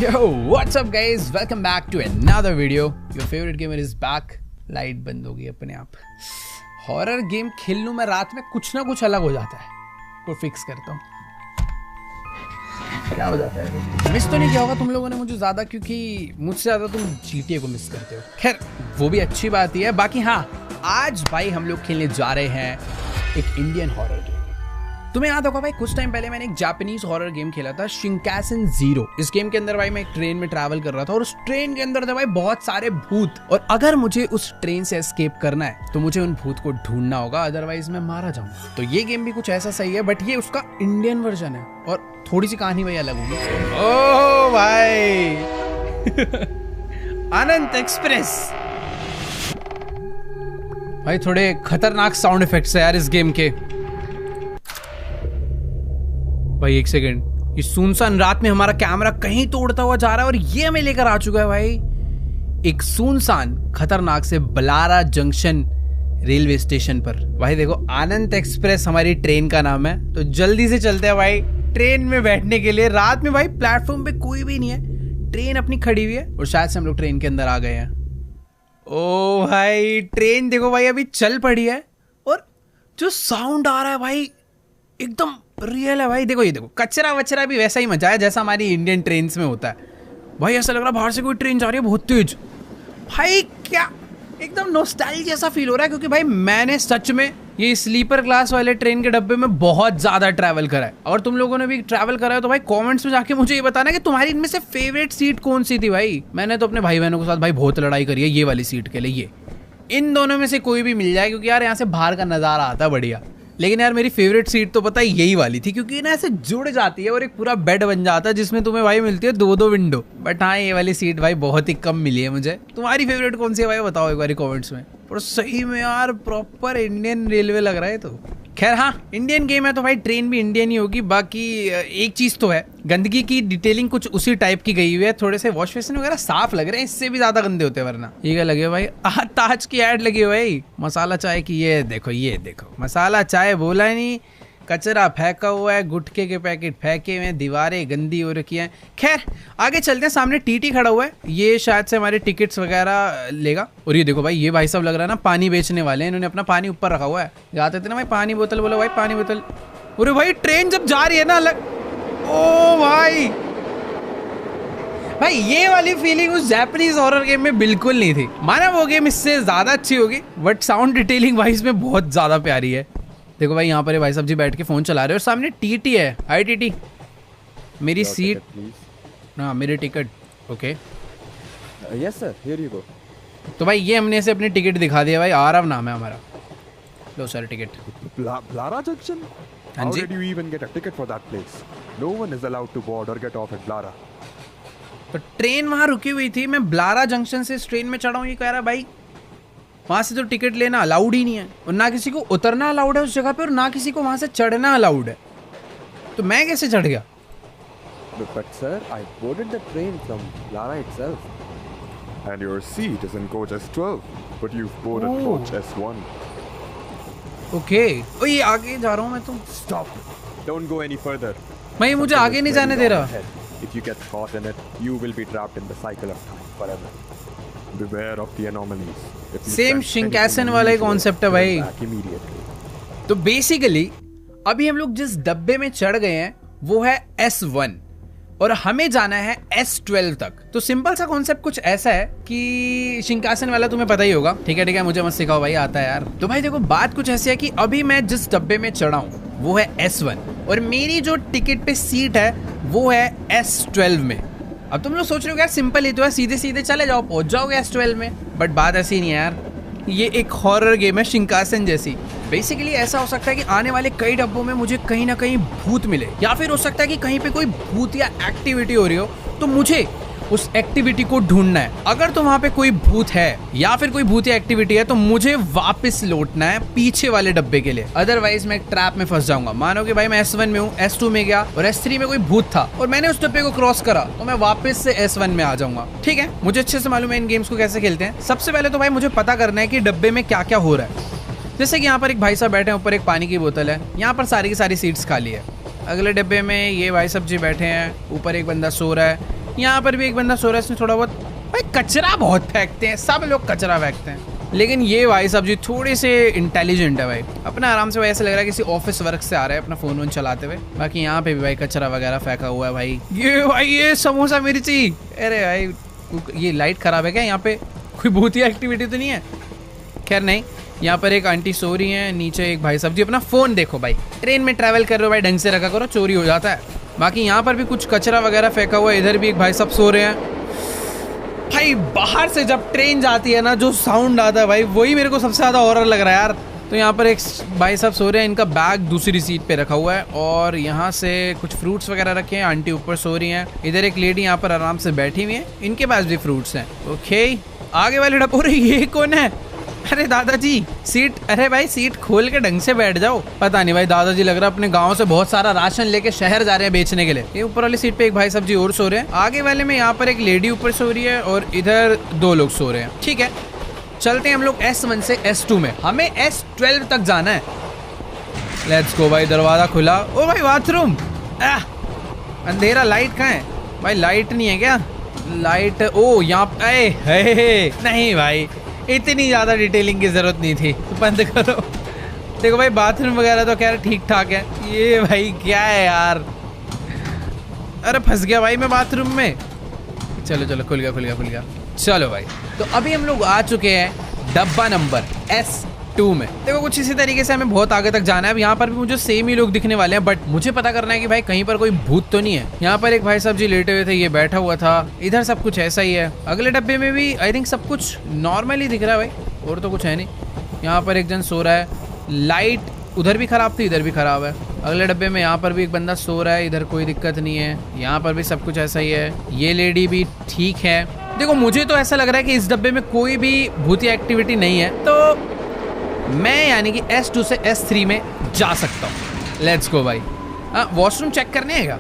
Yo, what's up guys? Welcome back to another video. Your favorite gamer is back. Light बंद होगी अपने आप। Horror game खेल लूं मैं रात में, कुछ ना कुछ अलग हो जाता है। को फिक्स करता हूँ। क्या हो जाता है? मिस तो नहीं किया होगा तुम लोगों ने मुझे ज्यादा, क्योंकि मुझसे ज्यादा तुम GTA को मिस करते हो। खैर वो भी अच्छी बात ही है। बाकी हाँ, आज भाई हम लोग खेलने जा रहे हैं एक इंडियन हॉरर गेम। तुम्हें याद होगा भाई, कुछ टाइम पहले मैंने एक जापानीज हॉरर गेम खेला था, शिंकासेन ज़ीरो। इस गेम के अंदर भाई मैं एक ट्रेन में ट्रैवल कर रहा था और उस ट्रेन के अंदर थे भाई बहुत सारे भूत, और अगर मुझे उस ट्रेन से एस्केप करना है तो मुझे उन भूत को ढूंढना होगा, अदरवाइज मैं मारा जाऊंगा। तो ये गेम भी कुछ ऐसा सही है, बट ये उसका इंडियन वर्जन है और थोड़ी सी कहानी भाई अलग होगी। ओह भाई अनंत एक्सप्रेस भाई, थोड़े खतरनाक साउंड इफेक्ट्स है यार इस गेम के। भाई एक सेकंड, इस सुनसान रात में हमारा कैमरा कहीं तो उड़ता हुआ जा रहा है और ये हमें लेकर आ चुका है भाई एक सुनसान खतरनाक से बलारा जंक्शन रेलवे स्टेशन पर। भाई देखो, आनंद एक्सप्रेस हमारी ट्रेन का नाम है, तो जल्दी से चलते हैं भाई ट्रेन में बैठने के लिए। रात में भाई प्लेटफॉर्म पे कोई भी नहीं है, ट्रेन अपनी खड़ी हुई है और शायद से हम लोग ट्रेन के अंदर आ गए हैं। ओ भाई ट्रेन देखो भाई अभी चल पड़ी है और जो साउंड आ रहा है भाई एकदम रियल है भाई। देखो ये देखो, कचरा वचरा भी वैसा ही मचा है जैसा हमारी इंडियन ट्रेन्स में होता है भाई। ऐसा लग रहा है बाहर से कोई ट्रेन जा रही है बहुत तेज भाई। क्या एकदम नॉस्टैल्जिया जैसा फील हो रहा है, क्योंकि भाई मैंने सच में ये स्लीपर क्लास वाले ट्रेन के डब्बे में बहुत ज्यादा ट्रैवल करा है। और तुम लोगों ने भी ट्रैवल करा है तो भाई कमेंट्स में जाके मुझे ये बताना कि तुम्हारी इनमें से फेवरेट सीट कौन सी थी भाई। मैंने तो अपने भाई बहनों के साथ भाई बहुत लड़ाई करी है ये वाली सीट के लिए। ये इन दोनों में से कोई भी मिल जाए, क्योंकि यार यहाँ से बाहर का नजारा आता है बढ़िया। लेकिन यार मेरी फेवरेट सीट तो पता है यही वाली थी, क्योंकि ना ऐसे जुड़ जाती है और एक पूरा बेड बन जाता है जिसमें तुम्हें भाई मिलती है दो विंडो। बट हाँ, ये वाली सीट भाई बहुत ही कम मिली है मुझे। तुम्हारी फेवरेट कौन सी है भाई, बताओ एक बार कमेंट्स में। पर सही में यार प्रॉपर इंडियन रेलवे लग रहा है। तो खैर हाँ, इंडियन गेम है तो भाई ट्रेन भी इंडियन ही होगी। बाकी एक चीज तो है, गंदगी की डिटेलिंग कुछ उसी टाइप की गई हुई है। थोड़े से वॉश बेसिन वगैरह साफ लग रहे हैं, इससे भी ज्यादा गंदे होते हैं वरना। ये क्या लगे भाई, ताज की ऐड लगी है भाई मसाला चाय की। ये देखो मसाला चाय बोला नहीं, कचरा फेंका हुआ है, गुटखे के पैकेट फेंके हुए हैं, दीवारें गंदी हो रखी हैं। खैर आगे चलते हैं, सामने टीटी खड़ा हुआ है, ये शायद से हमारे टिकट्स वगैरह लेगा। और ये देखो भाई, ये भाई सब लग रहा है ना पानी बेचने वाले हैं, इन्होंने अपना पानी ऊपर रखा हुआ है। जाते थे ना भाई पानी बोतल, बोलो भाई पानी बोतल। अरे भाई ट्रेन जब जा रही है ना ओ भाई ये वाली फीलिंग उस जापानीज हॉरर गेम में बिल्कुल नहीं थी। माना वो गेम इससे ज्यादा अच्छी होगी, बट साउंड डिटेलिंग भाई इसमें बहुत ज्यादा प्यारी है। देखो भाई यहाँ पर भाई साहब जी बैठ के फोन चला रहे हैं और सामने टीटी है। हाय टीटी, मेरी सीट, हाँ मेरी ticket. Okay yes sir, here you go. तो भाई ये हमने से अपनी टिकट दिखा दिया भाई, आरव नाम है हमारा। लो सर टिकट। Blara Junction? हाँ How जी। did you even get a ticket for that place? No one is allowed to board or get off at Blara. तो ट्रेन वहाँ रुकी हुई थी, मैं ब्लारा जंक्शन से इस ट्रेन में चढ़ा हूँ। ये कह रहा भाई वहाँ से तो टिकट लेना अलाउड ही नहीं है, और ना किसी को उतरना अलाउड है उस जगह पे, और ना किसी को वहाँ से चढ़ना अलाउड है। तो मैं कैसे चढ़ गया? But sir, I boarded the train from Blara itself. And your seat is in coach S12, but you've boarded coach S1. Okay, ओ ये आगे जा रहा हूँ मैं तो। Stop! Don't go any further. मैं मुझे आगे नहीं जाने दे रहा। If you get caught in it, you will be trapped in the cycle of time forever. Beware of the anomalies. Same Shinkansen वाला ही कॉन्सेप्ट है भाई। तो बेसिकली अभी हम लोग जिस डब्बे में चढ़ गए हैं वो है S1 और हमें जाना है S12 तक। तो सिंपल सा कॉन्सेप्ट कुछ ऐसा है कि शिंकासेन वाला तुम्हें पता ही होगा। ठीक है मुझे मत सिखाओ भाई, आता है यार। तो भाई देखो बात कुछ ऐसी है कि अभी मैं जिस डब्बे में चढ़ा हूँ वो है S1 और मेरी जो टिकट पे सीट है वो है S12 में। अब तुम लोग सोच रहे हो यार सिंपल ही तो है, सीधे सीधे चले जाओ पहुंच जाओगे S12 में, बट बात ऐसी नहीं है यार। ये एक हॉरर गेम है शिंकासेन जैसी। बेसिकली ऐसा हो सकता है कि आने वाले कई डब्बों में मुझे कहीं ना कहीं भूत मिले, या फिर हो सकता है कि कहीं पे कोई भूत या एक्टिविटी हो रही हो तो मुझे उस एक्टिविटी को ढूंढना है। अगर तो वहां पे कोई भूत है या फिर कोई भूत या एक्टिविटी है तो मुझे वापस लौटना है पीछे वाले डब्बे के लिए, अदरवाइज मैं ट्रैप में फंस जाऊंगा। मानो कि भाई मैं S1 में हूँ, S2 में गया और S3 में कोई भूत था और मैंने उस डब्बे को क्रॉस करा तो मैं वापस से S1 में आ जाऊंगा। ठीक है, मुझे अच्छे से मालूम है इन गेम्स को कैसे खेलते हैं। सबसे पहले तो भाई मुझे पता करना है कि डब्बे में क्या क्या हो रहा है। जैसे कि यहाँ पर एक भाई साहब बैठे हैं, ऊपर एक पानी की बोतल है, यहाँ पर सारी की सारी सीट्स खाली है। अगले डिब्बे में ये भाई साहब जी बैठे हैं, ऊपर एक बंदा सो रहा है, यहाँ पर भी एक बंदा सो रहा है, इसने थोड़ा बहुत भाई कचरा बहुत फेंकते हैं, सब लोग कचरा फेंकते हैं, लेकिन ये भाई साहब जी थोड़े से इंटेलिजेंट है भाई, अपना आराम से भाई ऐसे लग रहा है किसी ऑफिस वर्क से आ रहा है अपना फोन वोन चलाते हुए। बाकी यहाँ पे भी भाई कचरा वगैरह फेंका हुआ है भाई। ये समोसा मिर्ची, अरे भाई ये लाइट खराब है क्या? यहाँ पे कोई भूतिया एक्टिविटी तो नहीं है? खैर नहीं। यहाँ पर एक आंटी सो रही है, नीचे एक भाई साहब जी अपना फोन देखो भाई, ट्रेन में ट्रैवल कर रहे हो भाई ढंग से रखा करो, चोरी हो जाता है। बाकी यहाँ पर भी कुछ कचरा वगैरह फेंका हुआ है, इधर भी एक भाई साहब सो रहे हैं। भाई बाहर से जब ट्रेन जाती है ना जो साउंड आता है भाई, वही मेरे को सबसे ज़्यादा हॉरर लग रहा है यार। तो यहाँ पर एक भाई साहब सो रहे हैं, इनका बैग दूसरी सीट पे रखा हुआ है और यहाँ से कुछ फ्रूट्स वगैरह रखे हैं, आंटी ऊपर सो रही हैं, इधर एक लेडी यहाँ पर आराम से बैठी हुई है, इनके पास भी फ्रूट्स हैं। ओके आगे वाले डब्बे, ये कौन है? अरे दादाजी सीट, अरे भाई सीट खोल के ढंग से बैठ जाओ। पता नहीं भाई दादाजी लग रहा है अपने गांव से बहुत सारा राशन लेके शहर जा रहे हैं बेचने के लिए। ये ऊपर वाली सीट पे एक भाई साहब जी और सो रहे हैं, आगे वाले में यहाँ पर एक लेडी ऊपर सो रही है और इधर 2 लोग सो रहे हैं। ठीक है चलते हैं हम लोग S1 से S2 में, हमें S12 तक जाना है। लेट्स गो भाई, दरवाजा खुला। ओ भाई बाथरूम, अंधेरा, लाइट कहाँ है भाई? लाइट नहीं है क्या? लाइट, ओ यहाँ नहीं भाई इतनी ज़्यादा डिटेलिंग की ज़रूरत नहीं थी, तो बंद करो। देखो भाई बाथरूम वगैरह तो खैर ठीक ठाक है। ये भाई क्या है यार? अरे फंस गया भाई मैं बाथरूम में। चलो चलो खुल गया। चलो भाई तो अभी हम लोग आ चुके हैं डब्बा नंबर S2 में। देखो कुछ इसी तरीके से हमें बहुत आगे तक जाना है। अब यहाँ पर भी मुझे सेम ही लोग दिखने वाले हैं, बट मुझे पता करना है कि भाई कहीं पर कोई भूत तो नहीं है। यहाँ पर एक भाई साहब जी लेटे हुए थे, ये बैठा हुआ था, इधर सब कुछ ऐसा ही है। अगले डब्बे में भी आई थिंक सब कुछ नॉर्मल ही दिख रहा है भाई, और तो कुछ है नहीं। यहाँ पर एक जन सो रहा है, लाइट उधर भी खराब थी, इधर भी खराब है। अगले डब्बे में यहाँ पर भी एक बंदा सो रहा है, इधर कोई दिक्कत नहीं है। यहाँ पर भी सब कुछ ऐसा ही है, ये लेडी भी ठीक है। देखो मुझे तो ऐसा लग रहा है कि इस डब्बे में कोई भी भूतिया एक्टिविटी नहीं है, तो मैं यानी कि S2 से S3 में जा सकता हूँ। लेट्स गो भाई। वॉशरूम चेक करने है क्या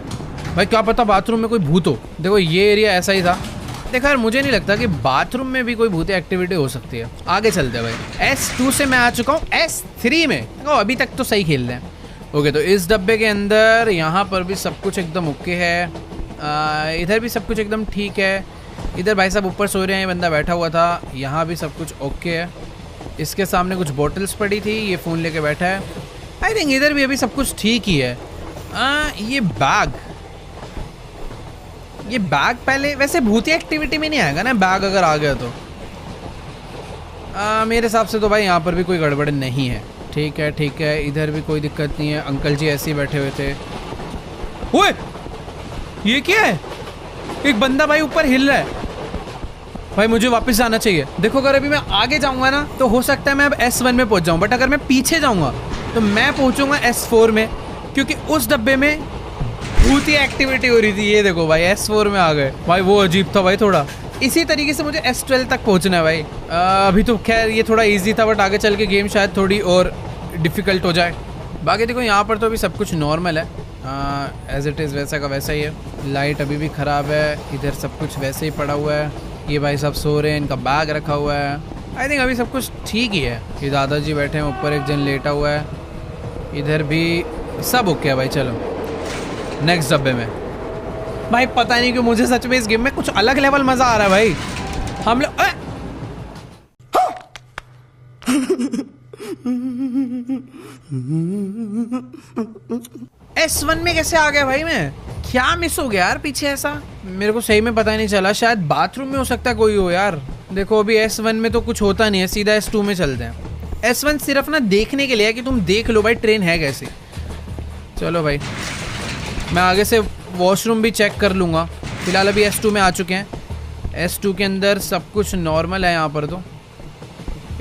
भाई? क्या पता बाथरूम में कोई भूत हो। देखो ये एरिया ऐसा ही था। देखो यार मुझे नहीं लगता कि बाथरूम में भी कोई भूतिया एक्टिविटी हो सकती है। आगे चलते हैं भाई। S2 से मैं आ चुका हूँ S3 में। देखो अभी तक तो सही खेल रहे हैं। ओके तो इस डब्बे के अंदर यहाँ पर भी सब कुछ एकदम ओके है, इधर भी सब कुछ एकदम ठीक है। इधर भाई साहब ऊपर सो रहे हैं, ये बंदा बैठा हुआ था, यहाँ भी सब कुछ ओके है। इसके सामने कुछ बॉटल्स पड़ी थी, ये फ़ोन लेके बैठा है। आई थिंक इधर भी अभी सब कुछ ठीक ही है। ये बैग पहले वैसे भूतिया एक्टिविटी में नहीं आएगा ना, बैग अगर आ गया तो मेरे हिसाब से तो भाई यहाँ पर भी कोई गड़बड़ नहीं है। ठीक है इधर भी कोई दिक्कत नहीं है। अंकल जी ऐसे ही बैठे हुए थे। ओए ये क्या है? एक बंदा भाई ऊपर हिल रहा है। भाई मुझे वापस जाना चाहिए। देखो अगर अभी मैं आगे जाऊंगा ना तो हो सकता है मैं अब S1 में पहुंच जाऊं, बट अगर मैं पीछे जाऊंगा तो मैं पहुंचूंगा S4 में, क्योंकि उस डब्बे में भूतिया एक्टिविटी हो रही थी। ये देखो भाई S4 में आ गए भाई, वो अजीब था भाई थोड़ा। इसी तरीके से मुझे S12 तक पहुंचना है भाई। अभी तो खैर ये थोड़ा इजी था, बट आगे चल के गेम शायद थोड़ी और डिफिकल्ट हो जाए। बाकी देखो यहाँ पर तो अभी सब कुछ नॉर्मल है, एज इट इज़ वैसा का वैसा ही है। लाइट अभी भी ख़राब है, इधर सब कुछ वैसे ही पड़ा हुआ है। ये भाई सब सो रहे हैं, इनका बैग रखा हुआ है। आई थिंक अभी सब कुछ ठीक ही है। ये दादाजी बैठे हैं, ऊपर एक जन लेटा हुआ है, इधर भी सब ओके है भाई। चलो नेक्स्ट डब्बे में। भाई पता नहीं क्यों मुझे सच में इस गेम में कुछ अलग लेवल मजा आ रहा है भाई। हम लोग S1 में कैसे आ गया भाई? मैं क्या मिस हो गया यार पीछे? ऐसा मेरे को सही में पता नहीं चला। शायद बाथरूम में हो सकता है कोई हो यार। देखो अभी S1 में तो कुछ होता नहीं है, सीधा S2 में चलते हैं। S1 सिर्फ ना देखने के लिए है कि तुम देख लो भाई ट्रेन है कैसी। चलो भाई मैं आगे से वॉशरूम भी चेक कर लूँगा। फिलहाल अभी S2 में आ चुके हैं। S2 के अंदर सब कुछ नॉर्मल है। यहाँ पर तो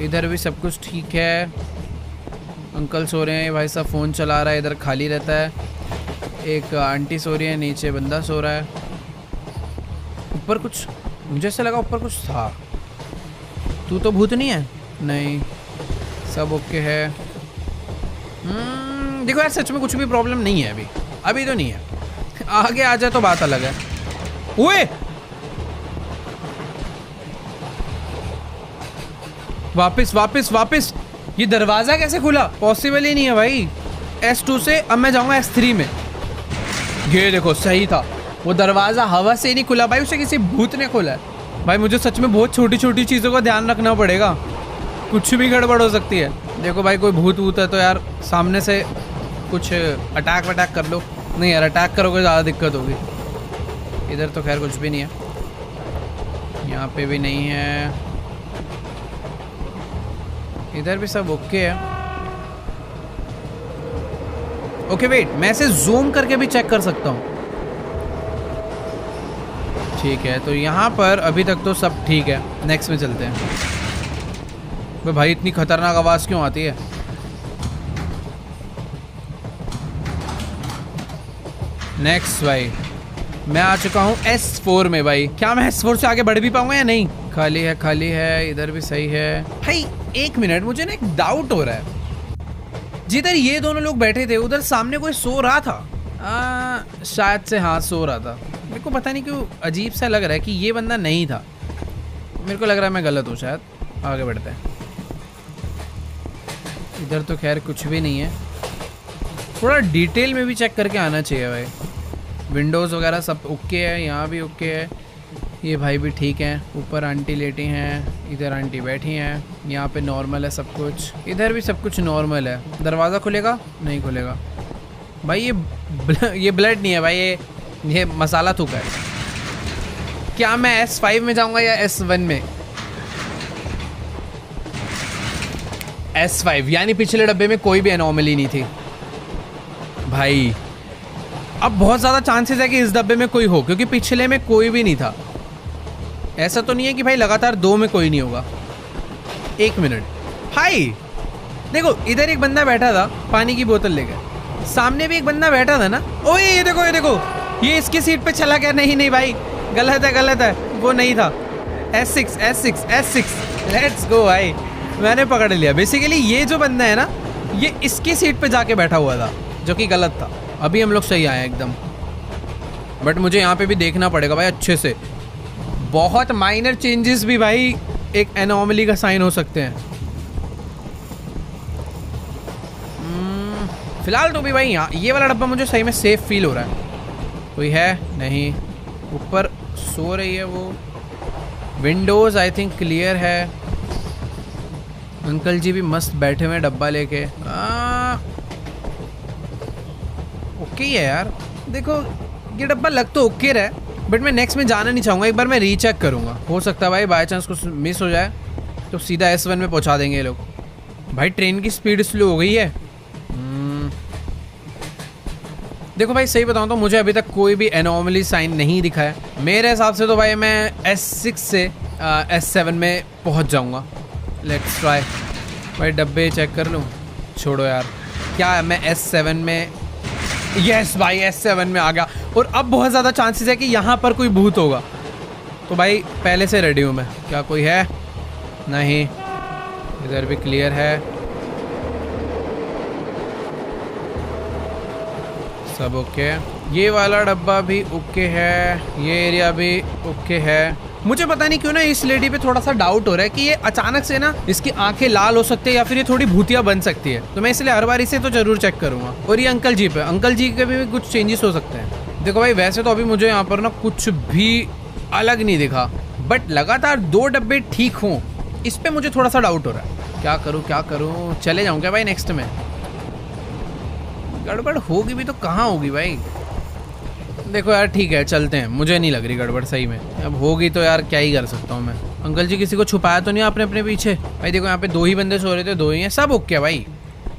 इधर भी सब कुछ ठीक है। अंकल सो रहे हैं, भाई साहब फ़ोन चला रहा है, इधर खाली रहता है। एक आंटी सो रही है, नीचे बंदा सो रहा है। ऊपर कुछ मुझे ऐसा लगा ऊपर कुछ था। तू तो भूत नहीं है? नहीं सब ओके है। देखो यार सच में कुछ भी प्रॉब्लम नहीं है अभी तो नहीं है। आगे आ जाए तो बात अलग है। ओए वापस ये दरवाजा कैसे खुला? पॉसिबल ही नहीं है भाई। S2 से अब मैं जाऊंगा S3 में। ये देखो सही था, वो दरवाजा हवा से नहीं खुला भाई, उसे किसी भूत ने खोला है। भाई मुझे सच में बहुत छोटी छोटी चीज़ों का ध्यान रखना पड़ेगा, कुछ भी गड़बड़ हो सकती है। देखो भाई कोई भूत वूत है तो यार सामने से कुछ अटैक वटैक कर लो। नहीं यार अटैक करोगे ज़्यादा दिक्कत होगी। इधर तो खैर कुछ भी नहीं है, यहाँ पे भी नहीं है, इधर भी सब ओके है। ओके वेट, मैं इसे जूम करके भी चेक कर सकता हूँ। ठीक है, तो यहाँ पर अभी तक तो सब ठीक है। नेक्स्ट में चलते हैं। भाई इतनी खतरनाक आवाज़ क्यों आती है? नेक्स्ट भाई मैं आ चुका हूँ S4 में। भाई क्या मैं S4 से आगे बढ़ भी पाऊंगा या नहीं? खाली है, खाली है, इधर भी सही है। भाई एक मिनट, मुझे ना एक डाउट हो रहा है। जिधर ये दोनों लोग बैठे थे उधर सामने कोई सो रहा था। शायद से हाँ सो रहा था। मेरे को पता नहीं क्यों अजीब सा लग रहा है कि ये बंदा नहीं था। मेरे को लग रहा है मैं गलत हूँ शायद। आगे बढ़ते हैं। इधर तो खैर कुछ भी नहीं है। थोड़ा डिटेल में भी चेक करके आना चाहिए भाई। विंडोज़ वगैरह सब ओके है, यहाँ भी ओके है, ये भाई भी ठीक है। ऊपर आंटी लेटी हैं, इधर आंटी बैठी हैं, यहाँ पे नॉर्मल है सब कुछ, इधर भी सब कुछ नॉर्मल है। दरवाज़ा खुलेगा? नहीं खुलेगा भाई। ये ब्लड नहीं है भाई, ये मसाला थूका है। क्या मैं S5 में जाऊँगा या S1 में? S5 यानी पिछले डब्बे में कोई भी एनॉमली नहीं थी भाई। अब बहुत ज़्यादा चांसेस है कि इस डब्बे में कोई हो, क्योंकि पिछले में कोई भी नहीं था। ऐसा तो नहीं है कि भाई लगातार 2 में कोई नहीं होगा। एक मिनट भाई, देखो इधर एक बंदा बैठा था पानी की बोतल लेकर, सामने भी एक बंदा बैठा था ना। ओए ये देखो, ये देखो, ये इसकी सीट पे चला गया। नहीं नहीं भाई, गलत है, गलत है, वो नहीं था। S6 लेट्स गो भाई, मैंने पकड़ लिया। बेसिकली ये जो बंदा है ना, ये इसकी सीट पे जाके बैठा हुआ था, जो कि गलत था। अभी हम लोग सही आए एकदम, बट मुझे यहाँ पे भी देखना पड़ेगा भाई अच्छे से। बहुत माइनर चेंजेस भी भाई एक एनॉमली का साइन हो सकते हैं। फिलहाल तो भी भाई यहाँ ये वाला डब्बा मुझे सही में सेफ फील हो रहा है। कोई है नहीं, ऊपर सो रही है वो। विंडोज़ आई थिंक क्लियर है। अंकल जी भी मस्त बैठे हुए हैं डब्बा लेके। ओके है यार। देखो ये डब्बा लग तो ओके रहा है, बट मैं नेक्स्ट में जाना नहीं चाहूँगा। एक बार मैं रीचेक करूँगा, हो सकता है भाई बाय चांस कुछ मिस हो जाए तो सीधा S1 में पहुँचा देंगे ये लोग। भाई ट्रेन की स्पीड स्लो हो गई है। देखो भाई सही बताऊँ तो मुझे अभी तक कोई भी एनॉमली साइन नहीं दिखा है। मेरे हिसाब से तो भाई मैं S6 से S7 में पहुँच जाऊँगा। Let's try. भाई डब्बे चेक कर लूँ? छोड़ो यार, क्या मैं S7 में? यस भाई S7 में आ गया। और अब बहुत ज़्यादा चांसेस है कि यहाँ पर कोई भूत होगा, तो भाई पहले से रेडी हूँ मैं। क्या कोई है? नहीं, इधर भी क्लियर है, सब ओके। ये वाला डब्बा भी ओके है, ये एरिया भी ओके है। मुझे पता नहीं क्यों ना इस लेडी पे थोड़ा सा डाउट हो रहा है कि ये अचानक से ना इसकी आंखें लाल हो सकती है या फिर ये थोड़ी भूतिया बन सकती है, तो मैं इसलिए हर बार इसे तो जरूर चेक करूंगा। और ये अंकल जी पे, अंकल जी के भी कुछ चेंजेस हो सकते हैं। देखो भाई वैसे तो अभी मुझे यहाँ पर ना कुछ भी अलग नहीं दिखा, बट लगातार 2 डब्बे ठीक हों इस पे मुझे थोड़ा सा डाउट हो रहा है। क्या करूँ क्या करूँ? चले जाऊँ क्या भाई नेक्स्ट में? गड़बड़ होगी भी तो कहाँ होगी भाई? देखो यार ठीक है चलते हैं, मुझे नहीं लग रही गड़बड़ सही में। अब होगी तो यार क्या ही कर सकता हूँ मैं। अंकल जी किसी को छुपाया तो नहीं आपने अपने पीछे? भाई देखो यहाँ पे 2 ही बंदे सो रहे थे, 2 ही हैं, सब ओके है भाई।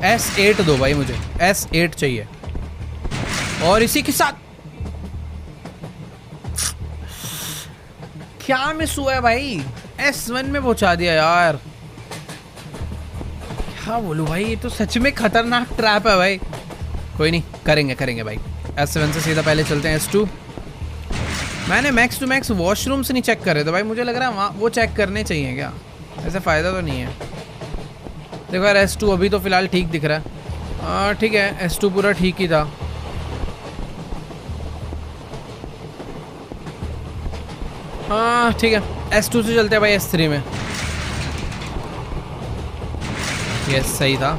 S8 दो भाई, मुझे S8 चाहिए। और इसी के साथ क्या मिस हुआ है भाई? S1 में पहुंचा दिया यार। क्या बोलूं भाई, ये तो सच में खतरनाक ट्रैप है भाई। कोई नहीं, करेंगे भाई। S7 से सीधा पहले चलते हैं S2। मैंने मैक्स टू मैक्स वॉशरूम से नहीं चेक करे तो भाई मुझे लग रहा है वहाँ वो चेक करने चाहिए क्या? ऐसे फ़ायदा तो नहीं है। देखो यार S2 अभी तो फ़िलहाल ठीक दिख रहा है। ठीक है, S2 पूरा ठीक ही था। हाँ ठीक है, S2 से चलते हैं भाई S3 में। यस सही था।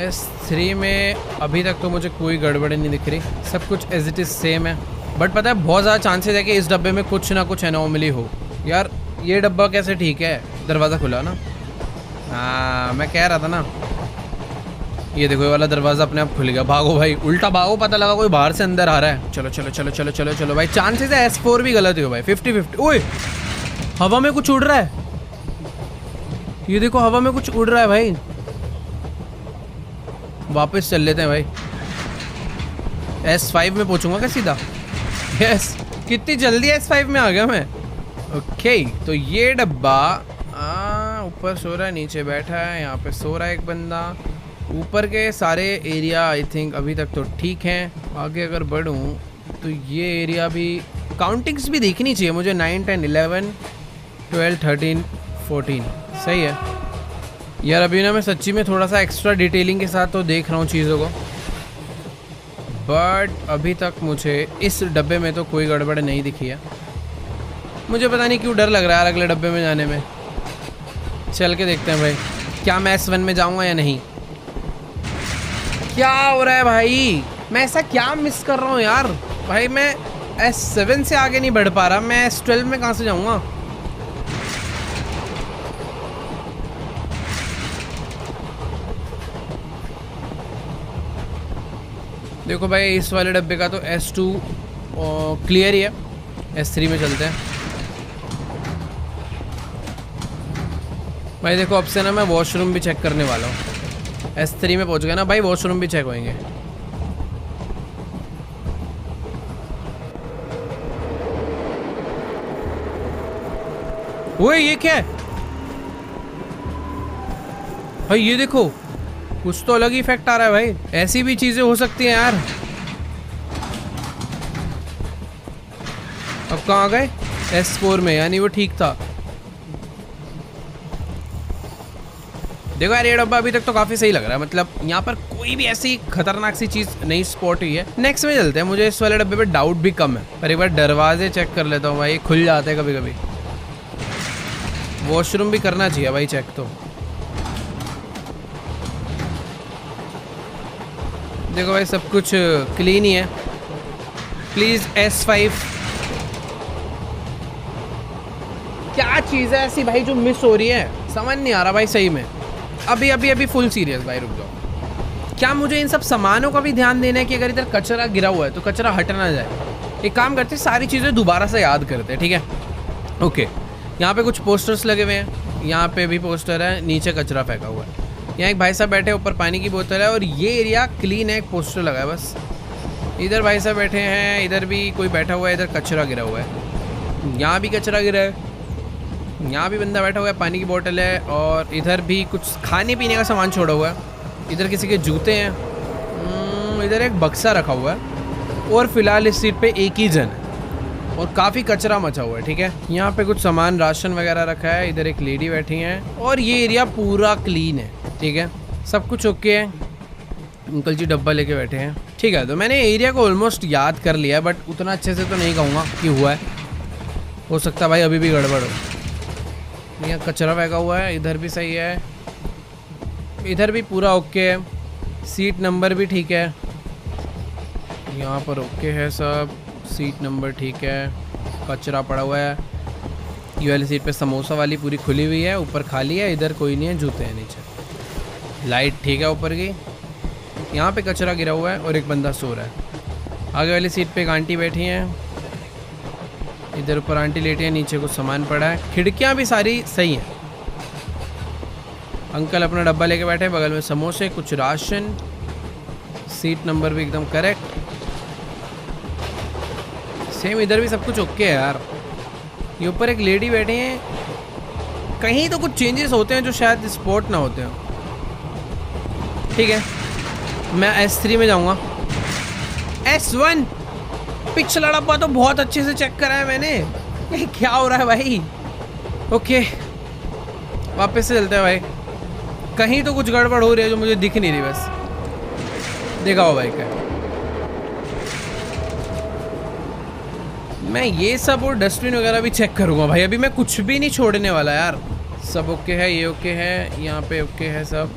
S3 में अभी तक तो मुझे कोई गड़बड़ी नहीं दिख रही, सब कुछ एज इट इज़ सेम है। बट पता है बहुत ज़्यादा चांसेस है कि इस डब्बे में कुछ ना कुछ एनोमली हो। यार ये डब्बा कैसे ठीक है, दरवाज़ा खुला ना। हाँ मैं कह रहा था ना। ये देखो ये वाला दरवाज़ा अपने आप खुल गया। भागो भाई, उल्टा भागो, पता लगा कोई बाहर से अंदर आ रहा है। चलो चलो चलो चलो चलो चलो भाई, चांसेस है S4 भी गलत ही हो भाई, 50-50। ओए हवा में कुछ उड़ रहा है, ये देखो हवा में कुछ उड़ रहा है भाई। वापस चल लेते हैं भाई, S5 में पहुंचूंगा क्या सीधा? यस, कितनी जल्दी S5 में आ गया मैं। ओके तो ये डब्बा ऊपर सो रहा है, नीचे बैठा है, यहाँ पे सो रहा है एक बंदा। ऊपर के सारे एरिया आई थिंक अभी तक तो ठीक हैं। आगे अगर बढ़ूँ तो ये एरिया भी, काउंटिंग्स भी देखनी चाहिए मुझे। 9, 10, 11, 12, 13, 14 सही है यार। अभी ना मैं सच्ची में थोड़ा सा एक्स्ट्रा डिटेलिंग के साथ तो देख रहा हूँ चीज़ों को, बट अभी तक मुझे इस डब्बे में तो कोई गड़बड़ नहीं दिखी है। मुझे पता नहीं क्यों डर लग रहा है अगले डब्बे में जाने में। चल के देखते हैं भाई, क्या मैं S1 में जाऊँगा या नहीं। क्या हो रहा है भाई, मैं ऐसा क्या मिस कर रहा हूँ यार। भाई मैं S7 से आगे नहीं बढ़ पा रहा, मैं S12 में कहाँ से जाऊँगा। देखो भाई इस वाले डब्बे का तो S2 क्लियर ही है। S3 में चलते हैं भाई। देखो अब से ना मैं वॉशरूम भी चेक करने वाला हूँ। S3 में पहुँच गया ना भाई, वॉशरूम भी चेक होंगे। ओए ये क्या है भाई, ये देखो कुछ तो अलग ही इफेक्ट आ रहा है भाई। ऐसी भी चीजें हो सकती हैं यार। अब कहाँ आ गए? S4 में, यानी वो ठीक था। देखो यार ये डब्बा अभी तक तो काफी सही लग रहा है, मतलब यहाँ पर कोई भी ऐसी खतरनाक सी चीज नहीं स्पॉट हुई है। नेक्स्ट में चलते हैं, मुझे इस वाले डब्बे पे डाउट भी कम है। पर एक बार दरवाजे चेक कर लेता हूँ भाई, खुल जाते हैं कभी कभी। वॉशरूम भी करना चाहिए भाई चेक तो। देखो भाई सब कुछ क्लीन ही है। Please S5। क्या चीज़ है ऐसी भाई जो मिस हो रही है, समझ नहीं आ रहा भाई सही में। अभी अभी अभी फुल सीरियस भाई, रुक जाओ। क्या मुझे इन सब सामानों का भी ध्यान देना है कि अगर इधर कचरा गिरा हुआ है तो कचरा हट ना जाए। एक काम करते, सारी चीज़ें दोबारा से याद करते हैं, ठीक है। ओके यहाँ पे कुछ पोस्टर्स लगे हुए हैं, यहाँ पे भी पोस्टर है, नीचे कचरा फेंका हुआ है। यहाँ एक भाई साहब बैठे, ऊपर पानी की बोतल है, और ये एरिया क्लीन है, एक पोस्टर लगा है बस। इधर भाई साहब बैठे हैं, इधर भी कोई बैठा हुआ है, इधर कचरा गिरा हुआ है, यहाँ भी कचरा गिरा है, यहाँ भी बंदा बैठा हुआ है, पानी की बोतल है, और इधर भी कुछ खाने पीने का सामान छोड़ा हुआ है। इधर किसी के जूते हैं, इधर एक बक्सा रखा हुआ है, और फिलहाल इस सीट पे एक ही जन है, और काफ़ी कचरा मचा हुआ है, ठीक है। यहाँ पे कुछ सामान राशन वगैरह रखा है, इधर एक लेडी बैठी हैं, और ये एरिया पूरा क्लीन है, ठीक है। सब कुछ ओके है। अंकल जी डब्बा लेके बैठे हैं, ठीक है। तो मैंने एरिया को ऑलमोस्ट याद कर लिया, बट उतना अच्छे से तो नहीं कहूँगा कि हुआ है, हो सकता है भाई अभी भी गड़बड़ हो। यहाँ कचरा फेंका हुआ है, इधर भी सही है, इधर भी पूरा ओके है, सीट नंबर भी ठीक है, यहाँ पर ओके है सब, सीट नंबर ठीक है, कचरा पड़ा हुआ है। ये वाली सीट पे समोसा वाली पूरी खुली हुई है, ऊपर खाली है, इधर कोई नहीं है, जूते हैं नीचे, लाइट ठीक है ऊपर की। यहाँ पे कचरा गिरा हुआ है और एक बंदा सो रहा है। आगे वाली सीट पे एक आंटी बैठी हैं, इधर ऊपर आंटी लेटी है, नीचे कुछ सामान पड़ा है। खिड़कियाँ भी सारी सही हैं। अंकल अपना डब्बा लेके बैठे हैं, बगल में समोसे, कुछ राशन, सीट नंबर भी एकदम करेक्ट, सेम इधर भी सब कुछ ओके है यार। ये ऊपर एक लेडी बैठी हैं, कहीं तो कुछ चेंजेस होते हैं जो शायद स्पॉट ना होते हो, ठीक है। मैं S3 में जाऊंगा। S1 पिछला डब्बा तो बहुत अच्छे से चेक करा है मैंने। ये क्या हो रहा है भाई। ओके वापस से चलते हैं भाई, कहीं तो कुछ गड़बड़ हो रही है जो मुझे दिख नहीं रही, बस देखा हो भाई क्या। मैं ये सब और डस्टबिन वगैरह भी चेक करूँगा भाई, अभी मैं कुछ भी नहीं छोड़ने वाला यार। सब ओके है, ये ओके है, यहाँ पे ओके है सब।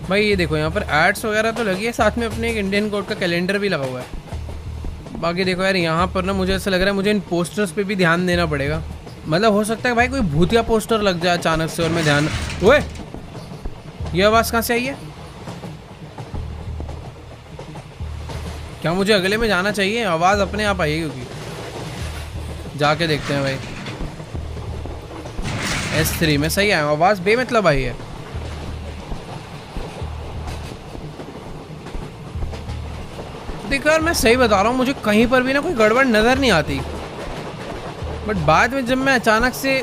भाई ये देखो यहाँ पर एड्स वगैरह तो लगी है, साथ में अपने एक इंडियन कोड का कैलेंडर भी लगा हुआ है। बाकी देखो यार यहाँ पर ना मुझे ऐसा लग रहा है मुझे इन पोस्टर्स पे भी ध्यान देना पड़ेगा। मतलब हो सकता है भाई कोई भूतिया पोस्टर लग जाए अचानक से और मैं ध्यान। ओए ये आवाज़ कहाँ से आई है? क्या मुझे अगले में जाना चाहिए? आवाज़ अपने आप आई है क्योंकि। जाके देखते हैं भाई। S3 में सही है आवाज़, बेमतलब आई है। देखो यार मैं सही बता रहा हूँ, मुझे कहीं पर भी ना कोई गड़बड़ नज़र नहीं आती, बट बाद में जब मैं अचानक से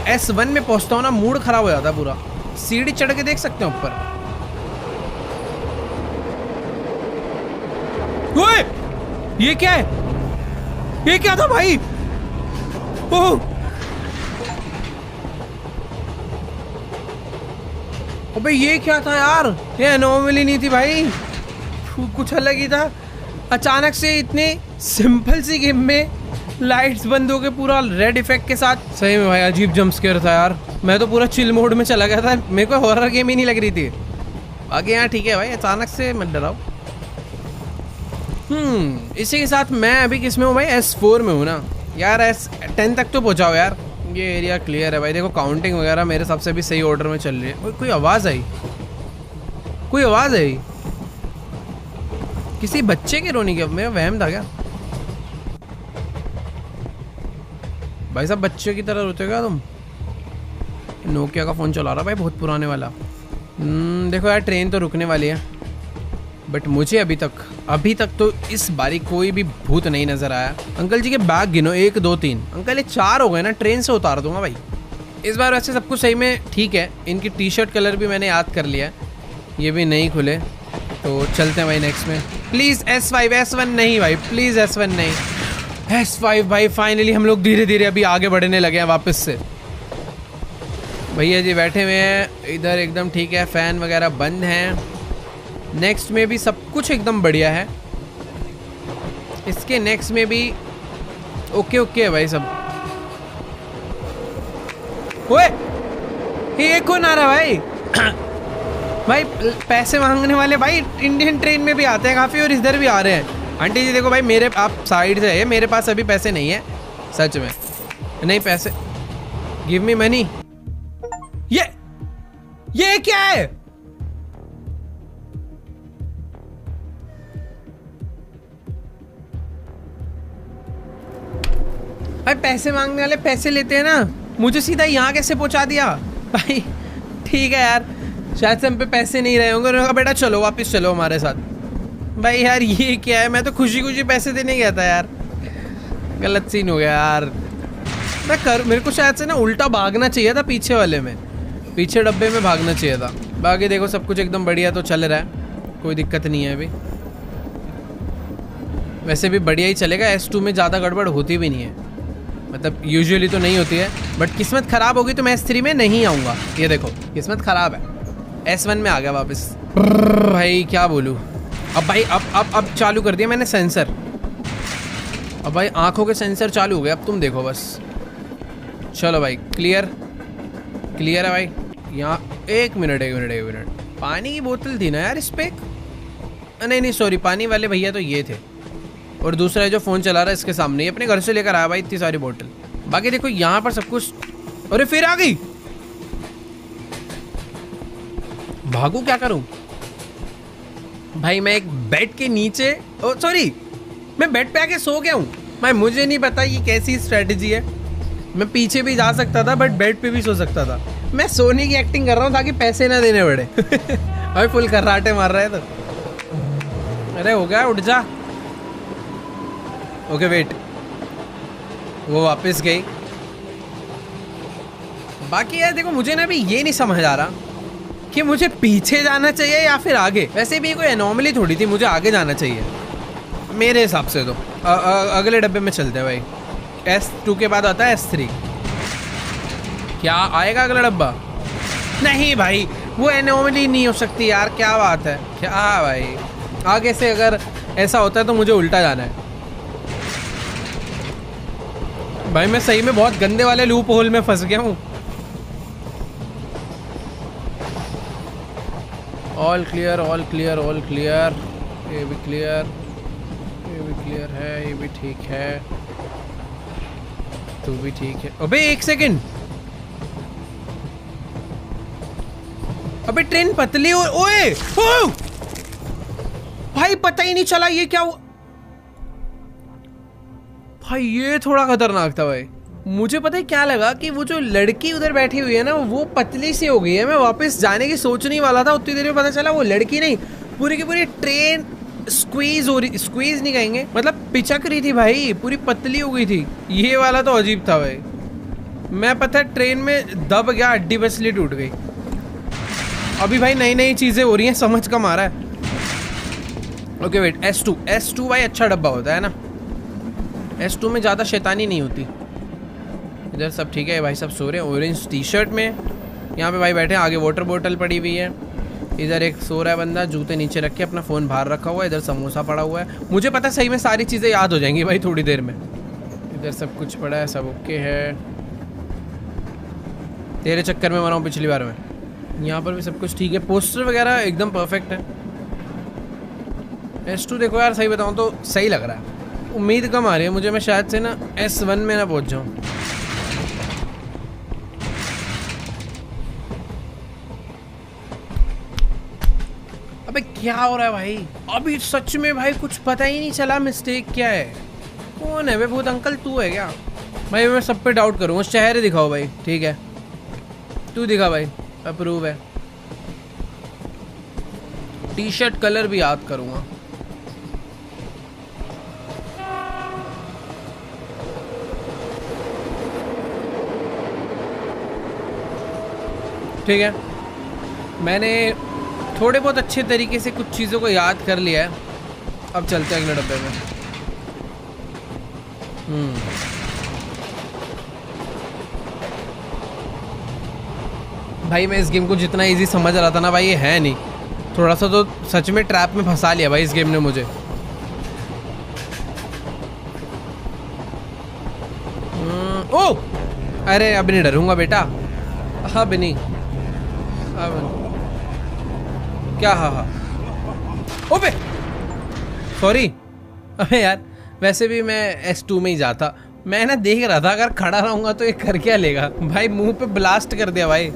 S1 में पहुँचता हूँ ना मूड ख़राब हो जाता है पूरा। सीढ़ी चढ़ के देख सकते हैं ऊपर। ओए ये क्या है? ये क्या था भाई? ओह अबे ये क्या था यार? ये एनोमली नहीं थी भाई, कुछ अलग ही था। अचानक से इतने सिंपल सी गेम में लाइट्स बंद हो के पूरा रेड इफेक्ट के साथ। सही में भाई अजीब जंप स्केयर था यार। मैं तो पूरा चिल मोड में चला गया था, मेरे को हॉरर गेम ही नहीं लग रही थी। बाकी यहाँ ठीक है भाई, अचानक से मत डराओ। इसी के साथ मैं अभी किस में हूँ भाई? S4 में हूँ ना यार। S10 तक तो पहुँचाओ यार। ये एरिया क्लियर है भाई। देखो काउंटिंग वगैरह मेरे हिसाब से भी सही ऑर्डर में चल रही है। कोई आवाज़ आई, कोई आवाज़ आई किसी बच्चे के रोने की। मेरा वहम था क्या भाई साहब? बच्चे की तरह रोते क्या तुम? नोकिया का फ़ोन चला रहा भाई, बहुत पुराने वाला। देखो यार ट्रेन तो रुकने वाली है, बट मुझे अभी तक तो इस बारी कोई भी भूत नहीं नज़र आया। अंकल जी के बैग गिनो, 1 2 3। अंकल ये 4 हो गए ना, ट्रेन से उतार दूंगा भाई इस बार। वैसे सब कुछ सही में ठीक है। इनकी टी शर्ट कलर भी मैंने याद कर लिया है, ये भी नहीं खुले। तो चलते हैं भाई नेक्स्ट में। प्लीज़ S5 S1 नहीं भाई, प्लीज़ S1 नहीं, S5 भाई। फाइनली हम लोग धीरे धीरे अभी आगे बढ़ने लगे हैं वापस से। भैया जी बैठे हुए हैं इधर, एकदम ठीक है, फ़ैन वगैरह बंद हैं। नेक्स्ट में भी सब कुछ एकदम बढ़िया है। इसके नेक्स्ट में भी ओके है भाई सब। ओए ये कौन आ रहा भाई? भाई पैसे मांगने वाले भाई इंडियन ट्रेन में भी आते हैं काफ़ी, और इधर भी आ रहे हैं। आंटी जी देखो भाई, मेरे आप साइड से है, मेरे पास अभी पैसे नहीं है सच में। नहीं पैसे, गिव मी मनी। ये क्या है? भाई पैसे मांगने वाले पैसे लेते हैं ना, मुझे सीधा यहाँ कैसे पहुँचा दिया भाई? ठीक है यार, शायद से हम पे पैसे नहीं रहे होंगे। उन्होंने कहा बेटा चलो वापस चलो हमारे साथ। भाई यार ये क्या है? मैं तो खुशी खुशी पैसे देने गया था यार, गलत सीन हो गया यार। मेरे को शायद से ना उल्टा भागना चाहिए था, पीछे वाले में, पीछे डब्बे में भागना चाहिए था। बाकी देखो सब कुछ एकदम बढ़िया तो चल रहा है, कोई दिक्कत नहीं है अभी। वैसे भी बढ़िया ही चलेगा। S2 में ज़्यादा गड़बड़ होती भी नहीं है, मतलब यूजुअली तो नहीं होती है, बट किस्मत ख़राब होगी तो मैं S3 में नहीं आऊँगा। ये देखो किस्मत ख़राब है, S1 में आ गया वापस। भाई क्या बोलूँ अब भाई, अब चालू कर दिया मैंने सेंसर। अब भाई आँखों के सेंसर चालू हो गए, अब तुम देखो बस। चलो भाई क्लियर है भाई। यहाँ एक मिनट पानी की बोतल थी ना यार इस पे? नहीं सॉरी, पानी वाले भैया तो ये थे, और दूसरा जो फ़ोन चला रहा है इसके सामने, ये अपने घर से लेकर आया भाई इतनी सारी बोतल। बाकी देखो यहाँ पर सब कुछ। अरे फिर आ गई, भागू क्या करूँ भाई? मैं एक बेड के नीचे, ओ सॉरी मैं बेड पे आके सो गया हूँ भाई। मुझे नहीं पता ये कैसी स्ट्रेटजी है। मैं पीछे भी जा सकता था, बट बेड पे भी सो सकता था। मैं सोने की एक्टिंग कर रहा हूँ ताकि पैसे ना देने पड़े। भाई फुल खर्राटे मार रहा है तो। अरे हो गया, उठ जा। ओके वेट, वो वापस गई। बाकी यार देखो मुझे ना अभी ये नहीं समझ आ रहा कि मुझे पीछे जाना चाहिए या फिर आगे। वैसे भी कोई एनोमली थोड़ी थी, मुझे आगे जाना चाहिए मेरे हिसाब से तो। अगले डब्बे में चलते हैं भाई। S2 के बाद आता है S3। क्या आएगा अगला डब्बा? नहीं भाई वो एनोमली नहीं हो सकती यार, क्या बात है क्या भाई? आगे से अगर ऐसा होता है तो मुझे उल्टा जाना है भाई। मैं सही में बहुत गंदे वाले लूप होल में फंस गया हूँ। All clear all clear all clear. ये भी क्लियर, ये भी क्लियर है, ये भी ठीक है, तू भी ठीक है। अबे एक सेकंड, अबे ट्रेन पतली हो। ओए ओ! भाई पता ही नहीं चला ये क्या हुआ। भाई ये थोड़ा खतरनाक था भाई। मुझे पता है क्या लगा कि वो जो लड़की उधर बैठी हुई है ना वो पतली सी हो गई है। मैं वापस जाने की सोचने वाला था, उतनी देर में पता चला वो लड़की नहीं, पूरी की पूरी ट्रेन स्क्वीज हो रही, स्क्वीज नहीं कहेंगे, मतलब पिचक रही थी भाई, पूरी पतली हो गई थी। ये वाला तो अजीब था भाई। मैं पता है ट्रेन में दब गया, हड्डी बसली टूट गई। अभी भाई नई नई चीजें हो रही हैं, समझ कम आ रहा है। ओके वेट, S2 भाई अच्छा डब्बा होता है ना, S2 में ज़्यादा शैतानी नहीं होती। इधर सब ठीक है भाई, सब सो रहे हैं ऑरेंज टी शर्ट में। यहाँ पे भाई बैठे हैं, आगे वाटर बोतल पड़ी हुई है। इधर एक सो रहा है बंदा, जूते नीचे रख के, अपना फ़ोन बाहर रखा हुआ है। इधर समोसा पड़ा हुआ है। मुझे पता है सही में सारी चीज़ें याद हो जाएंगी भाई थोड़ी देर में। इधर सब कुछ पड़ा है, सब ओके है। तेरे चक्कर में मरा हूँ पिछली बार में। यहाँ पर भी सब कुछ ठीक है, पोस्टर वगैरह एकदम परफेक्ट है। S2 देखो यार, सही बताऊँ तो सही लग रहा है। उम्मीद कम आ रही है मुझे, मैं शायद से ना S1 में ना पहुँच जाऊँ। अबे क्या हो रहा है भाई? अभी सच में भाई कुछ पता ही नहीं चला मिस्टेक क्या है। कौन है वे भूत अंकल, तू है क्या? भाई मैं सब पे डाउट करूँगा। चेहरे दिखाओ भाई, ठीक है तू दिखा भाई, अप्रूव है। टी शर्ट कलर भी याद करूँगा। ठीक है, मैंने थोड़े बहुत अच्छे तरीके से कुछ चीज़ों को याद कर लिया है। अब चलते हैं अगले डब्बे में। भाई मैं इस गेम को जितना इजी समझ रहा था ना भाई, ये है नहीं। थोड़ा सा तो सच में ट्रैप में फंसा लिया भाई इस गेम ने मुझे। ओ अरे अब नहीं डरूंगा बेटा, अब नहीं, अब क्या? हाँ ओबे सॉरी। अबे यार वैसे भी मैं S2 में ही जाता। मैं ना देख रहा था अगर खड़ा रहूंगा तो ये कर क्या लेगा। भाई मुंह पे ब्लास्ट कर दिया भाई।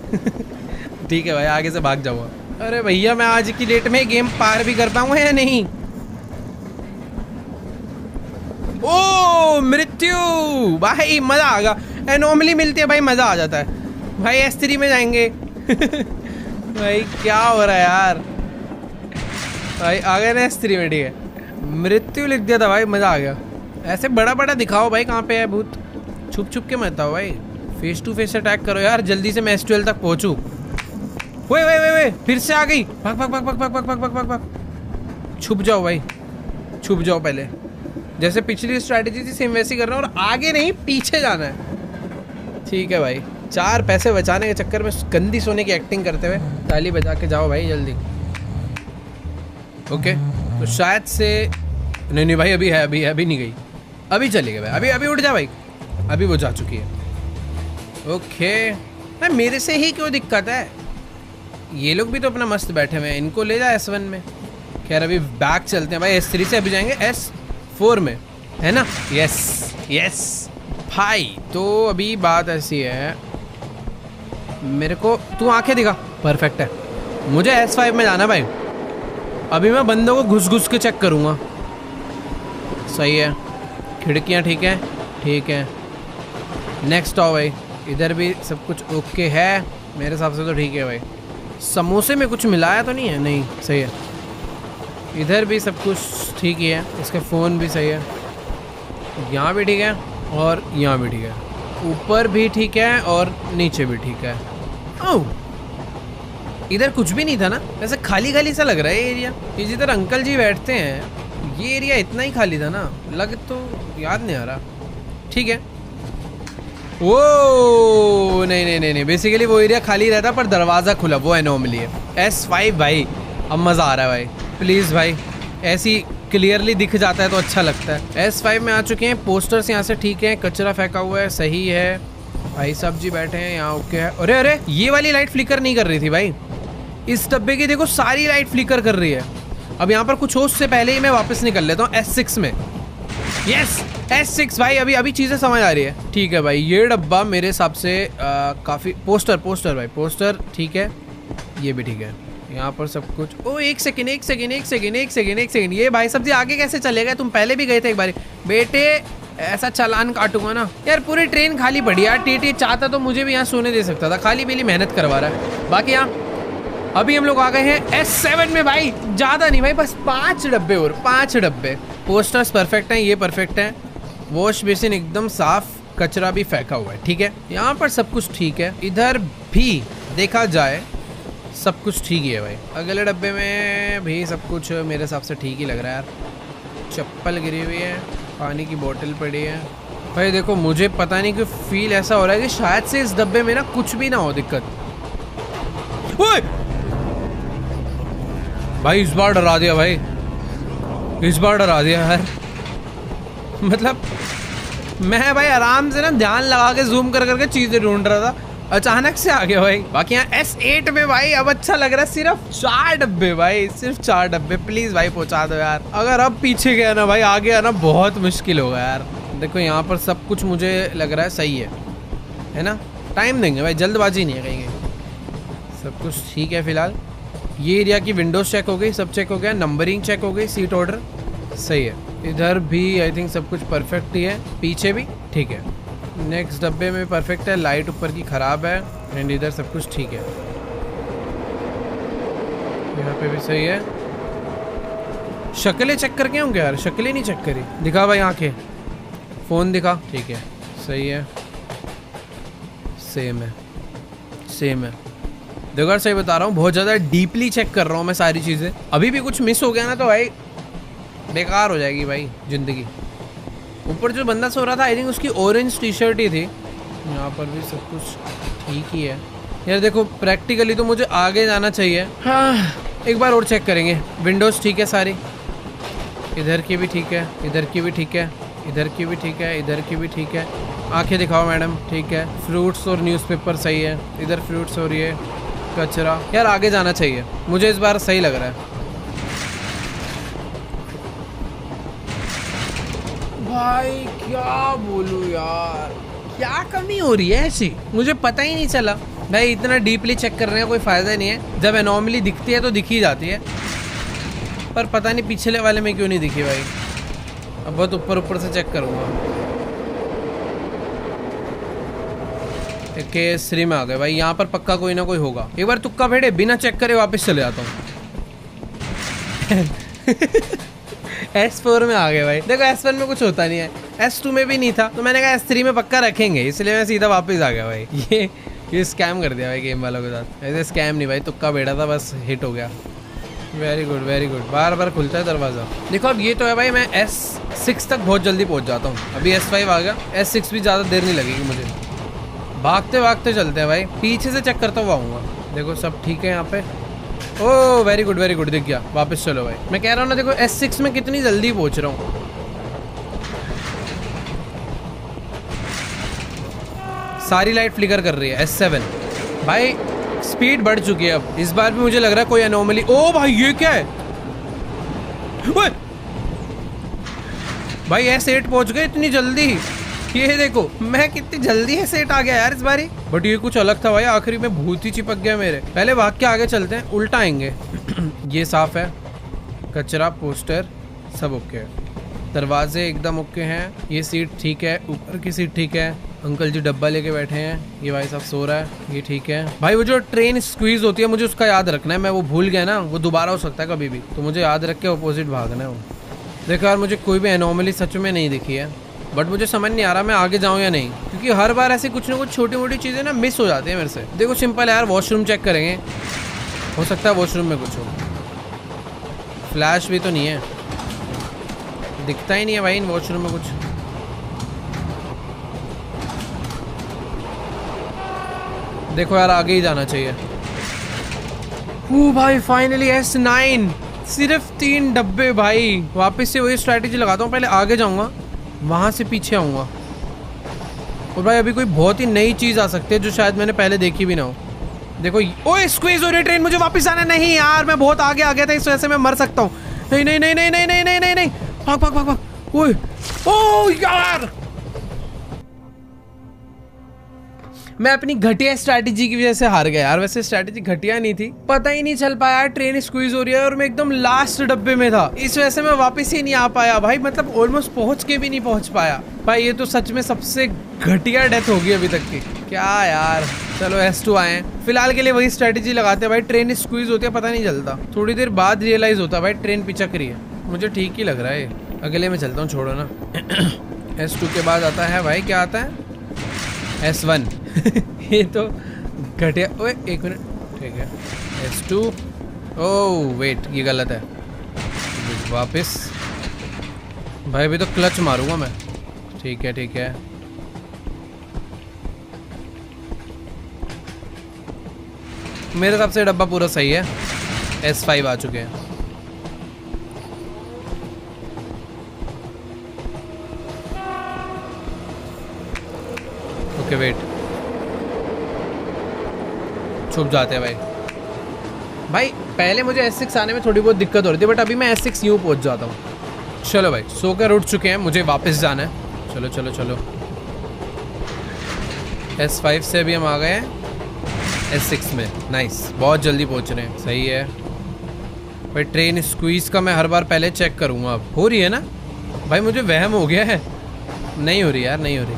ठीक है भाई, आगे से भाग जाऊंगा। अरे भैया मैं आज की डेट में गेम पार भी कर पाऊंगा या नहीं? ओ मृत्यु भाई, मजा आ गया। एनोमली मिलती है भाई, मजा आ जाता है भाई। S3 में जाएंगे। भाई क्या हो रहा है यार? भाई आ गए ना S3 में, ठीक है। मृत्यु लिख दिया था भाई, मजा आ गया। ऐसे बड़ा बड़ा दिखाओ भाई, कहाँ पे है भूत? छुप छुप के मत आओ भाई, फेस टू फेस अटैक करो यार, जल्दी से मैं S12 तक पहुंचूं। वे फिर से आ गई। भाग भाग भाग भाग भाग भाग भाग भाग भाग। छुप जाओ भाई, छुप जाओ पहले। जैसे पिछली स्ट्रैटेजी थी सेम वैसी करना, और आगे नहीं पीछे जाना है। ठीक है भाई, 4 पैसे बचाने के चक्कर में गंदी सोने की एक्टिंग करते हुए ताली बजा के जाओ भाई जल्दी। ओके तो शायद से नहीं भाई, अभी है, अभी नहीं गई, अभी चली गई भाई। अभी उठ जा भाई, अभी वो जा चुकी है। ओके भाई, मेरे से ही क्यों दिक्कत है? ये लोग भी तो अपना मस्त बैठे हुए हैं, इनको ले जा S1 में। खैर अभी बैक चलते हैं भाई, S3 से अभी जाएंगे S4 में, है ना? यस भाई। तो अभी बात ऐसी है, मेरे को तू आंखें दिखा, परफेक्ट है। मुझे S5 में जाना भाई। अभी मैं बंदों को घुस घुस के चेक करूँगा। सही है, खिड़कियाँ ठीक है, ठीक है। नेक्स्ट आओ भाई, इधर भी सब कुछ ओके है मेरे हिसाब से तो ठीक है भाई। समोसे में कुछ मिलाया तो नहीं है? नहीं, सही है। इधर भी सब कुछ ठीक ही है, इसका फ़ोन भी सही है, यहाँ भी ठीक है और यहाँ भी ठीक है, ऊपर भी ठीक है और नीचे भी ठीक है। ओह इधर कुछ भी नहीं था ना, वैसे खाली खाली सा लग रहा है ये एरिया। ये जिधर अंकल जी बैठते हैं ये एरिया इतना ही खाली था ना, लग तो याद नहीं आ रहा। ठीक है, वो नहीं, बेसिकली वो एरिया खाली रहता पर दरवाज़ा खुला, वो एनोमली है। S5 भाई, अब मज़ा आ रहा है भाई। प्लीज़ भाई, ऐसी क्लियरली दिख जाता है तो अच्छा लगता है। S5 में आ चुके हैं, पोस्टर्स यहाँ से ठीक है, कचरा फेंका हुआ है, सही है। भाई साहब जी बैठे हैं यहाँ, ओके है। अरे ये वाली लाइट फ्लिकर नहीं कर रही थी भाई, इस डब्बे की देखो सारी लाइट फ्लिकर कर रही है। अब यहाँ पर कुछ हो उससे पहले ही मैं वापस निकल लेता हूँ S6 में। यस S6 भाई, अभी अभी चीजें समझ आ रही है। ठीक है भाई, ये डब्बा मेरे हिसाब से काफी पोस्टर भाई, पोस्टर ठीक है, ये भी ठीक है। यहाँ पर सब कुछ। ओ एक सेकेंड, ये भाई साहब जी आगे कैसे चले गए? तुम पहले भी गए थे एक बार। बेटे ऐसा चालान काटूंगा ना यार। पूरी ट्रेन खाली पड़ी यार। टीटी चाहता तो मुझे भी यहाँ सोने दे सकता था, खाली पीली मेहनत करवा रहा है। बाकी यहाँ अभी हम लोग आ गए हैं S7 में भाई। ज्यादा नहीं भाई, बस 5 डब्बे और 5 डब्बे। पोस्टर्स परफेक्ट हैं, ये परफेक्ट है। वॉश बेसिन एकदम साफ, कचरा भी फेंका हुआ है। ठीक है, यहाँ पर सब कुछ ठीक है। इधर भी देखा जाए सब कुछ ठीक ही है भाई। अगले डब्बे में भी सब कुछ मेरे हिसाब से ठीक ही लग रहा है यार। चप्पल गिरी हुई है, पानी की बोतल पड़ी है भाई। देखो मुझे पता नहीं क्यों फील ऐसा हो रहा है कि शायद से इस डब्बे में ना कुछ भी ना हो दिक्कत। ओए! भाई इस बार डरा दिया भाई, इस बार डरा दिया यार। मतलब मैं भाई आराम से ना ध्यान लगा के जूम कर करके चीजें ढूंढ रहा था, अचानक से आ गया भाई। बाकी यहाँ S8 में भाई अब अच्छा लग रहा है। सिर्फ 4 डब्बे भाई, सिर्फ 4 डब्बे। प्लीज भाई पहुंचा दो यार। अगर अब पीछे गया ना भाई, आगे आना बहुत मुश्किल होगा यार। देखो यहाँ पर सब कुछ मुझे लग रहा है सही है ना? टाइम देंगे भाई, जल्दबाजी नहीं है कहीं। सब कुछ ठीक है फिलहाल। ये एरिया की विंडोज चेक हो गई, सब चेक हो गया, नंबरिंग चेक हो गई, सीट ऑर्डर सही है। इधर भी आई थिंक सब कुछ परफेक्ट ही है, पीछे भी ठीक है। नेक्स्ट डब्बे में परफेक्ट है, लाइट ऊपर की खराब है एंड इधर सब कुछ ठीक है। यहाँ पे भी सही है। शक्लें चेक करके होंगे यार, शक्लें नहीं चेक करी। दिखा भाई आंखें, फोन दिखा, ठीक है सही है, सेम है, सेम है। देखो यार सही बता रहा हूँ, बहुत ज़्यादा डीपली चेक कर रहा हूँ मैं सारी चीज़ें। अभी भी कुछ मिस हो गया ना तो भाई बेकार हो जाएगी भाई ज़िंदगी। ऊपर जो बंदा सो रहा था आई थिंक उसकी ऑरेंज टी शर्ट ही थी। यहाँ पर भी सब कुछ ठीक ही है यार। देखो प्रैक्टिकली तो मुझे आगे जाना चाहिए। हाँ एक बार और चेक करेंगे। विंडोज़ ठीक है सारी, इधर की भी ठीक है, इधर की भी ठीक है, इधर की भी ठीक है, इधर की भी ठीक है। आंखें दिखाओ मैडम, ठीक है। फ्रूट्स और न्यूज़पेपर सही है, इधर फ्रूट्स और ये कचरा। यार आगे जाना चाहिए, मुझे इस बार सही लग रहा है भाई। क्या बोलूं यार, क्या कमी हो रही है ऐसी, मुझे पता ही नहीं चला भाई। इतना डीपली चेक करने का कोई फ़ायदा नहीं है। जब एनॉमली दिखती है तो दिख ही जाती है, पर पता नहीं पिछले वाले में क्यों नहीं दिखी भाई। अब बहुत ऊपर ऊपर से चेक करूँगा। केसरी में आ गए भाई, यहाँ पर पक्का कोई ना कोई होगा। एक बार तुक्का फेंटे बिना चेक करे वापस चले जाता हूँ। S4 में आ गए भाई। देखो S1 में कुछ होता नहीं है, S2 में भी नहीं था, तो मैंने कहा S3 में पक्का रखेंगे, इसलिए मैं सीधा वापस आ गया भाई। ये स्कैम कर दिया भाई गेम वालों के साथ। ऐसे स्कैम नहीं भाई, तुक्का बैठा था बस, हिट हो गया। Very good very good. बार बार खुलता है दरवाज़ा। देखो अब ये तो है भाई, मैं S6 तक बहुत जल्दी पहुँच जाता हूँ। अभी S5 आ गया, S6 भी ज़्यादा देर नहीं लगेगी मुझे। भागते भागते चलते हैं भाई, पीछे से चेक करता हुआ आऊँगा। देखो सब ठीक है यहाँ पे। ओह वेरी गुड दिख गया। वापस चलो भाई, मैं कह रहा हूँ ना, देखो S6 में कितनी जल्दी पहुँच रहा हूँ। सारी लाइट फ्लिकर कर रही है। S7 भाई स्पीड बढ़ चुकी है अब। इस बार भी मुझे लग रहा है कोई एनोमली। ओ भाई ये क्या है भाई, S8 पहुँच गए इतनी जल्दी। ये देखो मैं कितनी जल्दी S8 आ गया यार इस बारी। बट ये कुछ अलग था भाई, आखिरी में भूत ही चिपक गया मेरे। पहले भाग के आगे चलते हैं, उल्टा आएंगे। ये साफ है, कचरा पोस्टर सब ओके है, दरवाजे एकदम ओके हैं। ये सीट ठीक है, ऊपर की सीट ठीक है। अंकल जी डब्बा लेके बैठे हैं, ये भाई साहब सो रहा है, ये ठीक है भाई। वो जो ट्रेन स्क्वीज होती है मुझे उसका याद रखना है, मैं वो भूल गया ना, वो दोबारा हो सकता है कभी भी, तो मुझे याद रख के अपोजिट भागना है वो। देखो यार मुझे कोई भी एनोमली सच में नहीं दिखी है, बट मुझे समझ नहीं आ रहा मैं आगे जाऊँ या नहीं, क्योंकि हर बार ऐसी कुछ ना कुछ छोटी मोटी चीज़ें ना मिस हो जाती है मेरे से। देखो सिंपल है यार, वॉशरूम चेक करेंगे, हो सकता है वॉशरूम में कुछ हो। फ्लैश भी तो नहीं है, दिखता ही नहीं है भाई इन वॉशरूम में कुछ। देखो यार आगे ही जाना चाहिए। भाई फाइनली S9, सिर्फ 3 डब्बे भाई। वापस से वही स्ट्रैटेजी लगाता हूँ, पहले आगे जाऊँगा, वहाँ से पीछे आऊँगा। और भाई अभी कोई बहुत ही नई चीज़ आ सकती है जो शायद मैंने पहले देखी भी ना हो। देखो, ओए स्क्वीज हो रही है ट्रेन, मुझे वापस आना। नहीं यार, मैं बहुत आगे आ गया था, इस वजह से मैं मर सकता हूँ। नहीं नहीं नहीं नहीं नहीं नहीं नहीं नहीं नहीं, भाग भाग भाग भाग। ओए ओ यार, मैं अपनी घटिया स्ट्रैटेजी की वजह से हार गया यार। वैसे स्ट्रैटेजी घटिया नहीं थी, पता ही नहीं चल पाया ट्रेन स्क्वीज हो रही है और मैं एकदम लास्ट डब्बे में था, इस वजह से मैं वापस ही नहीं आ पाया भाई। मतलब ऑलमोस्ट पहुंच के भी नहीं पहुंच पाया भाई। ये तो सच में सबसे घटिया डेथ होगी अभी तक की। क्या यार, चलो S2 आए हैं। फिलहाल के लिए वही स्ट्रैटेजी लगाते हैं भाई। ट्रेन स्क्वीज होती है, पता नहीं चलता, थोड़ी देर बाद रियलाइज होता है भाई ट्रेन पिचक रही है। मुझे ठीक ही लग रहा है। अगले में चलता हूँ, छोड़ो ना। S2 के बाद आता है भाई, क्या आता है? S1। ये तो घटिया। ओए एक मिनट, ठीक है। S2। ओह वेट, ये गलत है। वापस भाई, अभी तो क्लच मारूंगा मैं। ठीक है ठीक है। मेरे हिसाब से डब्बा पूरा सही है। S5 आ चुके हैं। ओके वेट, छुप जाते हैं भाई। भाई पहले मुझे S6 आने में थोड़ी बहुत दिक्कत हो रही थी, बट अभी मैं S6 यूँ पहुंच जाता हूँ। चलो भाई, सोकर उठ चुके हैं, मुझे वापस जाना है। चलो चलो चलो। S5 से भी हम आ गए हैं S6 में। नाइस, बहुत जल्दी पहुंच रहे हैं। सही है भाई। ट्रेन स्क्वीज का मैं हर बार पहले चेक करूँगा। अब हो रही है ना भाई? मुझे वहम हो गया है। नहीं हो रही यार, नहीं हो रही।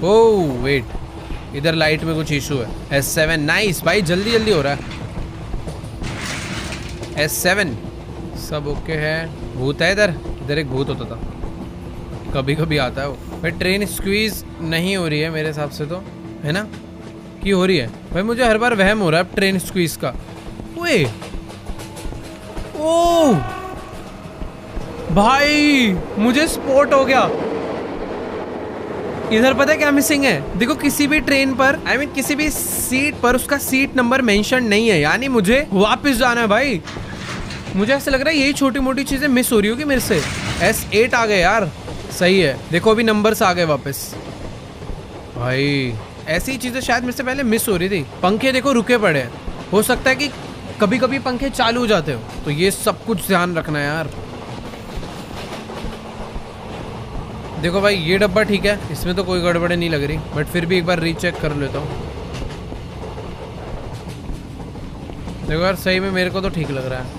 ओह वेट, इधर लाइट में कुछ इशू है। S7 नाइस भाई, जल्दी जल्दी हो रहा है। S7 सब ओके है। भूत है इधर? इधर एक भूत होता था, कभी कभी आता है वो भाई। ट्रेन स्क्वीज नहीं हो रही है मेरे हिसाब से, तो है ना कि हो रही है भाई? मुझे हर बार वहम हो रहा है ट्रेन स्क्वीज का। ओए ओह भाई, मुझे स्पॉट हो गया। इधर पता है क्या मिसिंग है? देखो, किसी भी ट्रेन पर किसी भी सीट पर उसका सीट नंबर मेंशन नहीं है, यानी मुझे वापस जाना है भाई। मुझे ऐसा लग रहा है यही छोटी मोटी चीजें मिस हो रही होगी मेरे से। S8 आ गए यार, सही है। देखो अभी नंबर्स आ गए वापस भाई। ऐसी चीजें शायद मेरे से पहले मिस हो रही थी। पंखे देखो रुके पड़े हैं, हो सकता है कि कभी कभी पंखे चालू हो जाते हो, तो ये सब कुछ ध्यान रखना है यार। देखो भाई, ये डब्बा ठीक है, इसमें तो कोई गड़बड़ी नहीं लग रही, बट फिर भी एक बार रीचेक कर लेता हूँ। देखो यार, सही में मेरे को तो ठीक लग रहा है।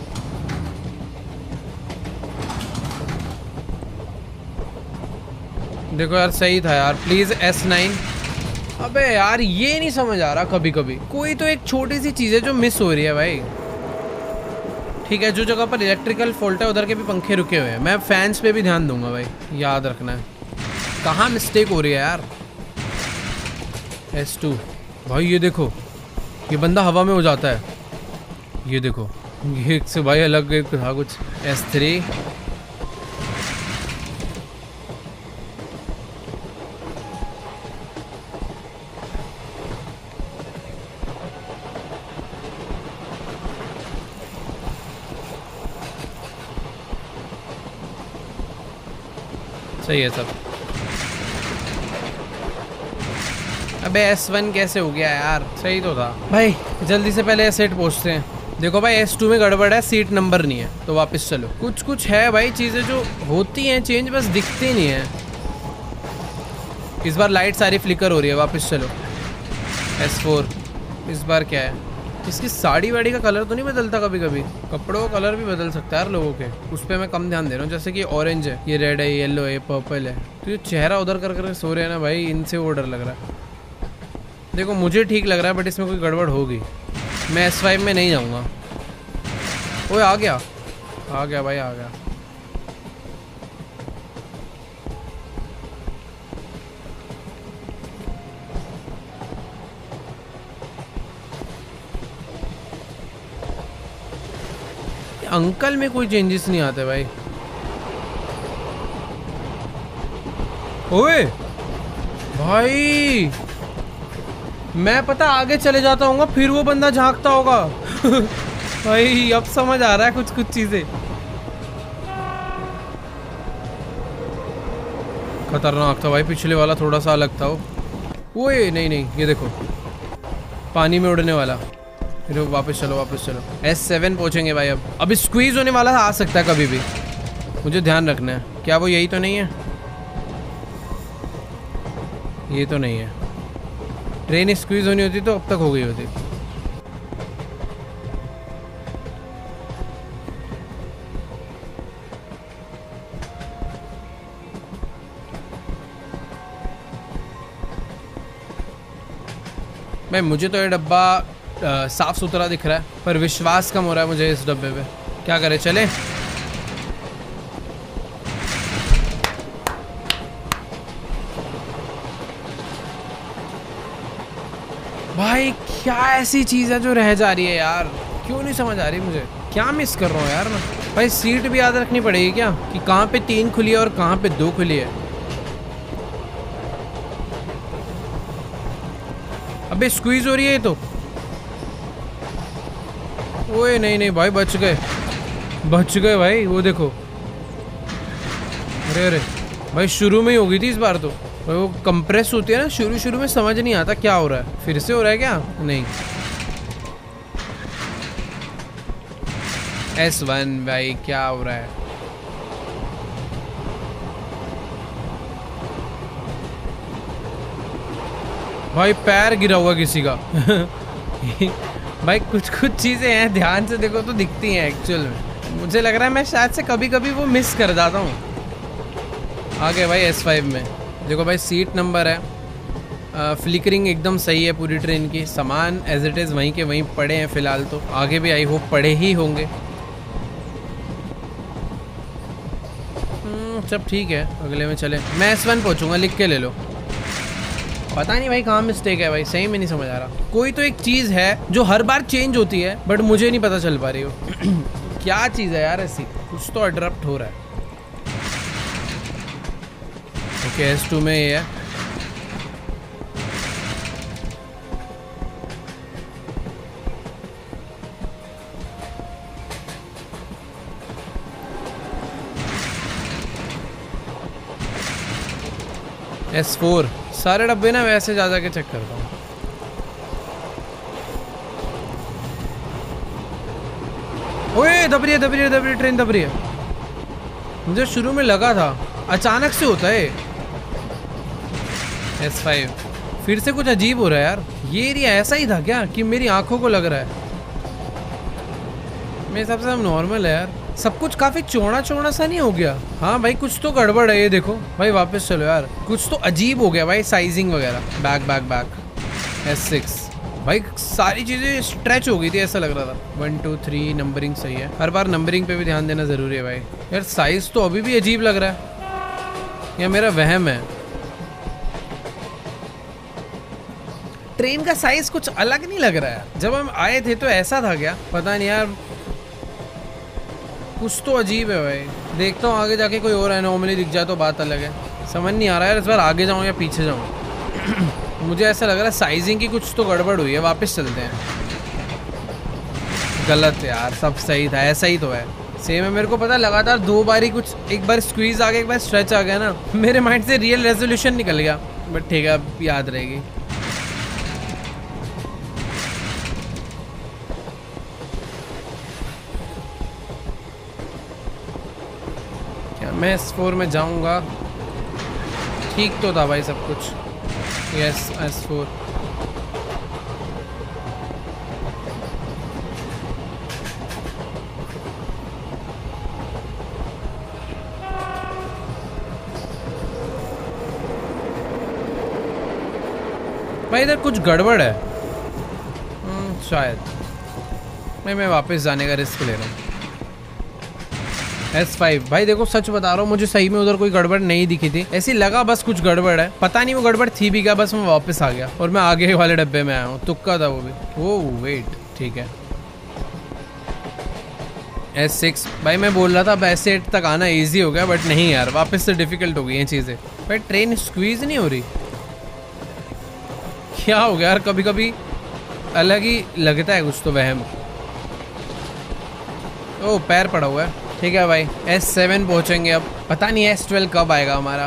देखो यार, सही था यार। Please S9। अबे यार, ये नहीं समझ आ रहा, कभी कभी कोई तो एक छोटी सी चीज़ है जो मिस हो रही है भाई। ठीक है, जो जगह पर इलेक्ट्रिकल फॉल्ट है उधर के भी पंखे रुके हुए हैं। मैं फैंस पे भी ध्यान दूंगा भाई, याद रखना है कहाँ मिस्टेक हो रही है यार। S2 भाई, ये देखो, ये बंदा हवा में हो जाता है। ये देखो, ये एक से भाई अलग एक था कुछ। S3 सही है सब। अबे S1 कैसे हो गया यार? सही तो था भाई। जल्दी से पहले S8 पहुंचते हैं। देखो भाई, S2 में गड़बड़ है, सीट नंबर नहीं है, तो वापस चलो। कुछ कुछ है भाई, चीजें जो होती हैं चेंज, बस दिखती नहीं है। इस बार लाइट सारी फ्लिकर हो रही है, वापस चलो। S4 इस बार क्या है? इसकी साड़ी वाड़ी का कलर तो नहीं बदलता? कभी कभी कपड़ों का कलर भी बदल सकता है यार लोगों के, उस पर मैं कम ध्यान दे रहा हूँ। जैसे कि ऑरेंज है, ये रेड है, येलो है, पर्पल है, तो ये चेहरा उधर कर कर सो रहे हैं ना भाई, इनसे वो डर लग रहा है। देखो मुझे ठीक लग रहा है, बट इसमें कोई गड़बड़ होगी। मैं S5 में नहीं जाऊँगा। ओए आ गया, आ गया भाई, आ गया। अंकल में कोई चेंजेस नहीं आते भाई। ओए भाई, मैं पता आगे चले जाता हूँ, फिर वो बंदा झांकता होगा। भाई अब समझ आ रहा है कुछ कुछ चीजें। खतरनाक था भाई, पिछले वाला थोड़ा सा अलग था वो। ओए नहीं नहीं, ये देखो पानी में उड़ने वाला। फिर वापस चलो वापस चलो। S7 पहुंचेंगे भाई। अब स्क्वीज होने वाला आ सकता है कभी भी, मुझे ध्यान रखना है। क्या वो यही तो नहीं है? ये तो नहीं है। ट्रेन स्क्वीज होनी होती तो अब तक हो गई होती। भाई मुझे तो ये डब्बा साफ सुथरा दिख रहा है, पर विश्वास कम हो रहा है मुझे इस डब्बे पे। क्या करें, चले? भाई क्या ऐसी चीज़ है जो रह जा रही है यार? क्यों नहीं समझ आ रही मुझे, क्या मिस कर रहा हूँ यार मैं? भाई सीट भी याद रखनी पड़ेगी क्या, कि कहाँ पे 3 खुली है और कहाँ पे 2 खुली है? अबे स्क्वीज हो रही है ये तो। ओए नहीं नहीं भाई, बच गए भाई। वो देखो, अरे अरे भाई शुरू में ही हो गई थी इस बार तो। वो कंप्रेस होती है ना शुरू में, समझ नहीं आता क्या हो रहा है। फिर से हो रहा है क्या? नहीं। S1 भाई क्या हो रहा है? भाई पैर गिरा हुआ किसी का। भाई कुछ चीजें हैं, ध्यान से देखो तो दिखती हैं एक्चुअल में। मुझे लग रहा है मैं शायद से कभी कभी वो मिस कर जाता हूँ। आ गए भाई S5 में। देखो भाई सीट नंबर है, फ्लिकरिंग एकदम सही है पूरी ट्रेन की। सामान एज इट इज़ वहीं के वहीं पड़े हैं फिलहाल तो, आगे भी आई होप पड़े ही होंगे। सब ठीक है, अगले में चले। मैं S1 पहुंचूंगा, लिख के ले लो। पता नहीं भाई कहाँ मिस्टेक है भाई, सही में नहीं समझ आ रहा। कोई तो एक चीज़ है जो हर बार चेंज होती है बट मुझे नहीं पता चल पा रही हो। क्या चीज़ है यार ऐसी? कुछ तो अडरप्ट हो रहा है। ओके S2 में ये है। S4 सारे डब्बे ना वैसे जा के चेक करता हूँ। ओए दब रही है ट्रेन दब रही है। मुझे शुरू में लगा था अचानक से होता है। S5 फिर से कुछ अजीब हो रहा है यार। ये एरिया ऐसा ही था क्या कि मेरी आंखों को लग रहा है? मेरे हिसाब से सब नॉर्मल है यार। सब कुछ काफी चौड़ा सा नहीं हो गया? हाँ भाई कुछ तो गड़बड़ है। ये देखो भाई वापस चलो यार, कुछ तो अजीब हो गया भाई, साइजिंग वगैरह। बैक S6 भाई सारी चीजें स्ट्रेच हो गई थी, ऐसा लग रहा था। 1 2 3 नंबरिंग सही है। हर बार नंबरिंग पे भी ध्यान देना जरूरी है भाई। यार साइज तो अभी भी अजीब लग रहा है, या मेरा वहम है? ट्रेन का साइज कुछ अलग नहीं लग रहा है। जब हम आए थे तो ऐसा था क्या? पता नहीं यार, कुछ तो अजीब है भाई। देखता हूँ आगे जाके कोई और एनोमली दिख जाए तो बात अलग है। समझ नहीं आ रहा है इस बार आगे जाऊँ या पीछे जाऊँ। मुझे ऐसा लग रहा है साइजिंग की कुछ तो गड़बड़ हुई है। वापस चलते हैं। गलत यार, सब सही था, ऐसा ही तो है। सेम है, मेरे को पता लगातार 2 बार ही कुछ, एक बार स्क्वीज आ गया, एक बार स्ट्रेच आ गया ना, मेरे माइंड से रियल रेजोल्यूशन निकल गया। बट ठीक है, अब याद रहेगी। मैं S4 में जाऊंगा। ठीक तो था भाई सब कुछ। Yes S4। भाई इधर कुछ गड़बड़ है शायद। मैं वापस जाने का रिस्क ले रहा हूँ। S5 भाई देखो सच बता रहा हूँ, मुझे सही में उधर कोई गड़बड़ नहीं दिखी थी। ऐसी लगा बस कुछ गड़बड़ है, पता नहीं वो गड़बड़ थी भी क्या। बस मैं वापस आ गया और मैं आगे वाले डब्बे में आया हूँ। तुक्का था वो भी। ओह वेट, ठीक है। S6 भाई मैं बोल रहा था अब S8 तक आना इजी हो गया, बट नहीं यार, वापस से डिफिकल्ट हो गई ये चीज़ें। भाई ट्रेन स्क्वीज नहीं हो रही, क्या हो गया यार? कभी कभी अलग ही लगता है कुछ तो वहम। ओह पैर पड़ा हुआ है। ठीक है भाई S7 पहुंचेंगे अब। पता नहीं S12 कब आएगा हमारा।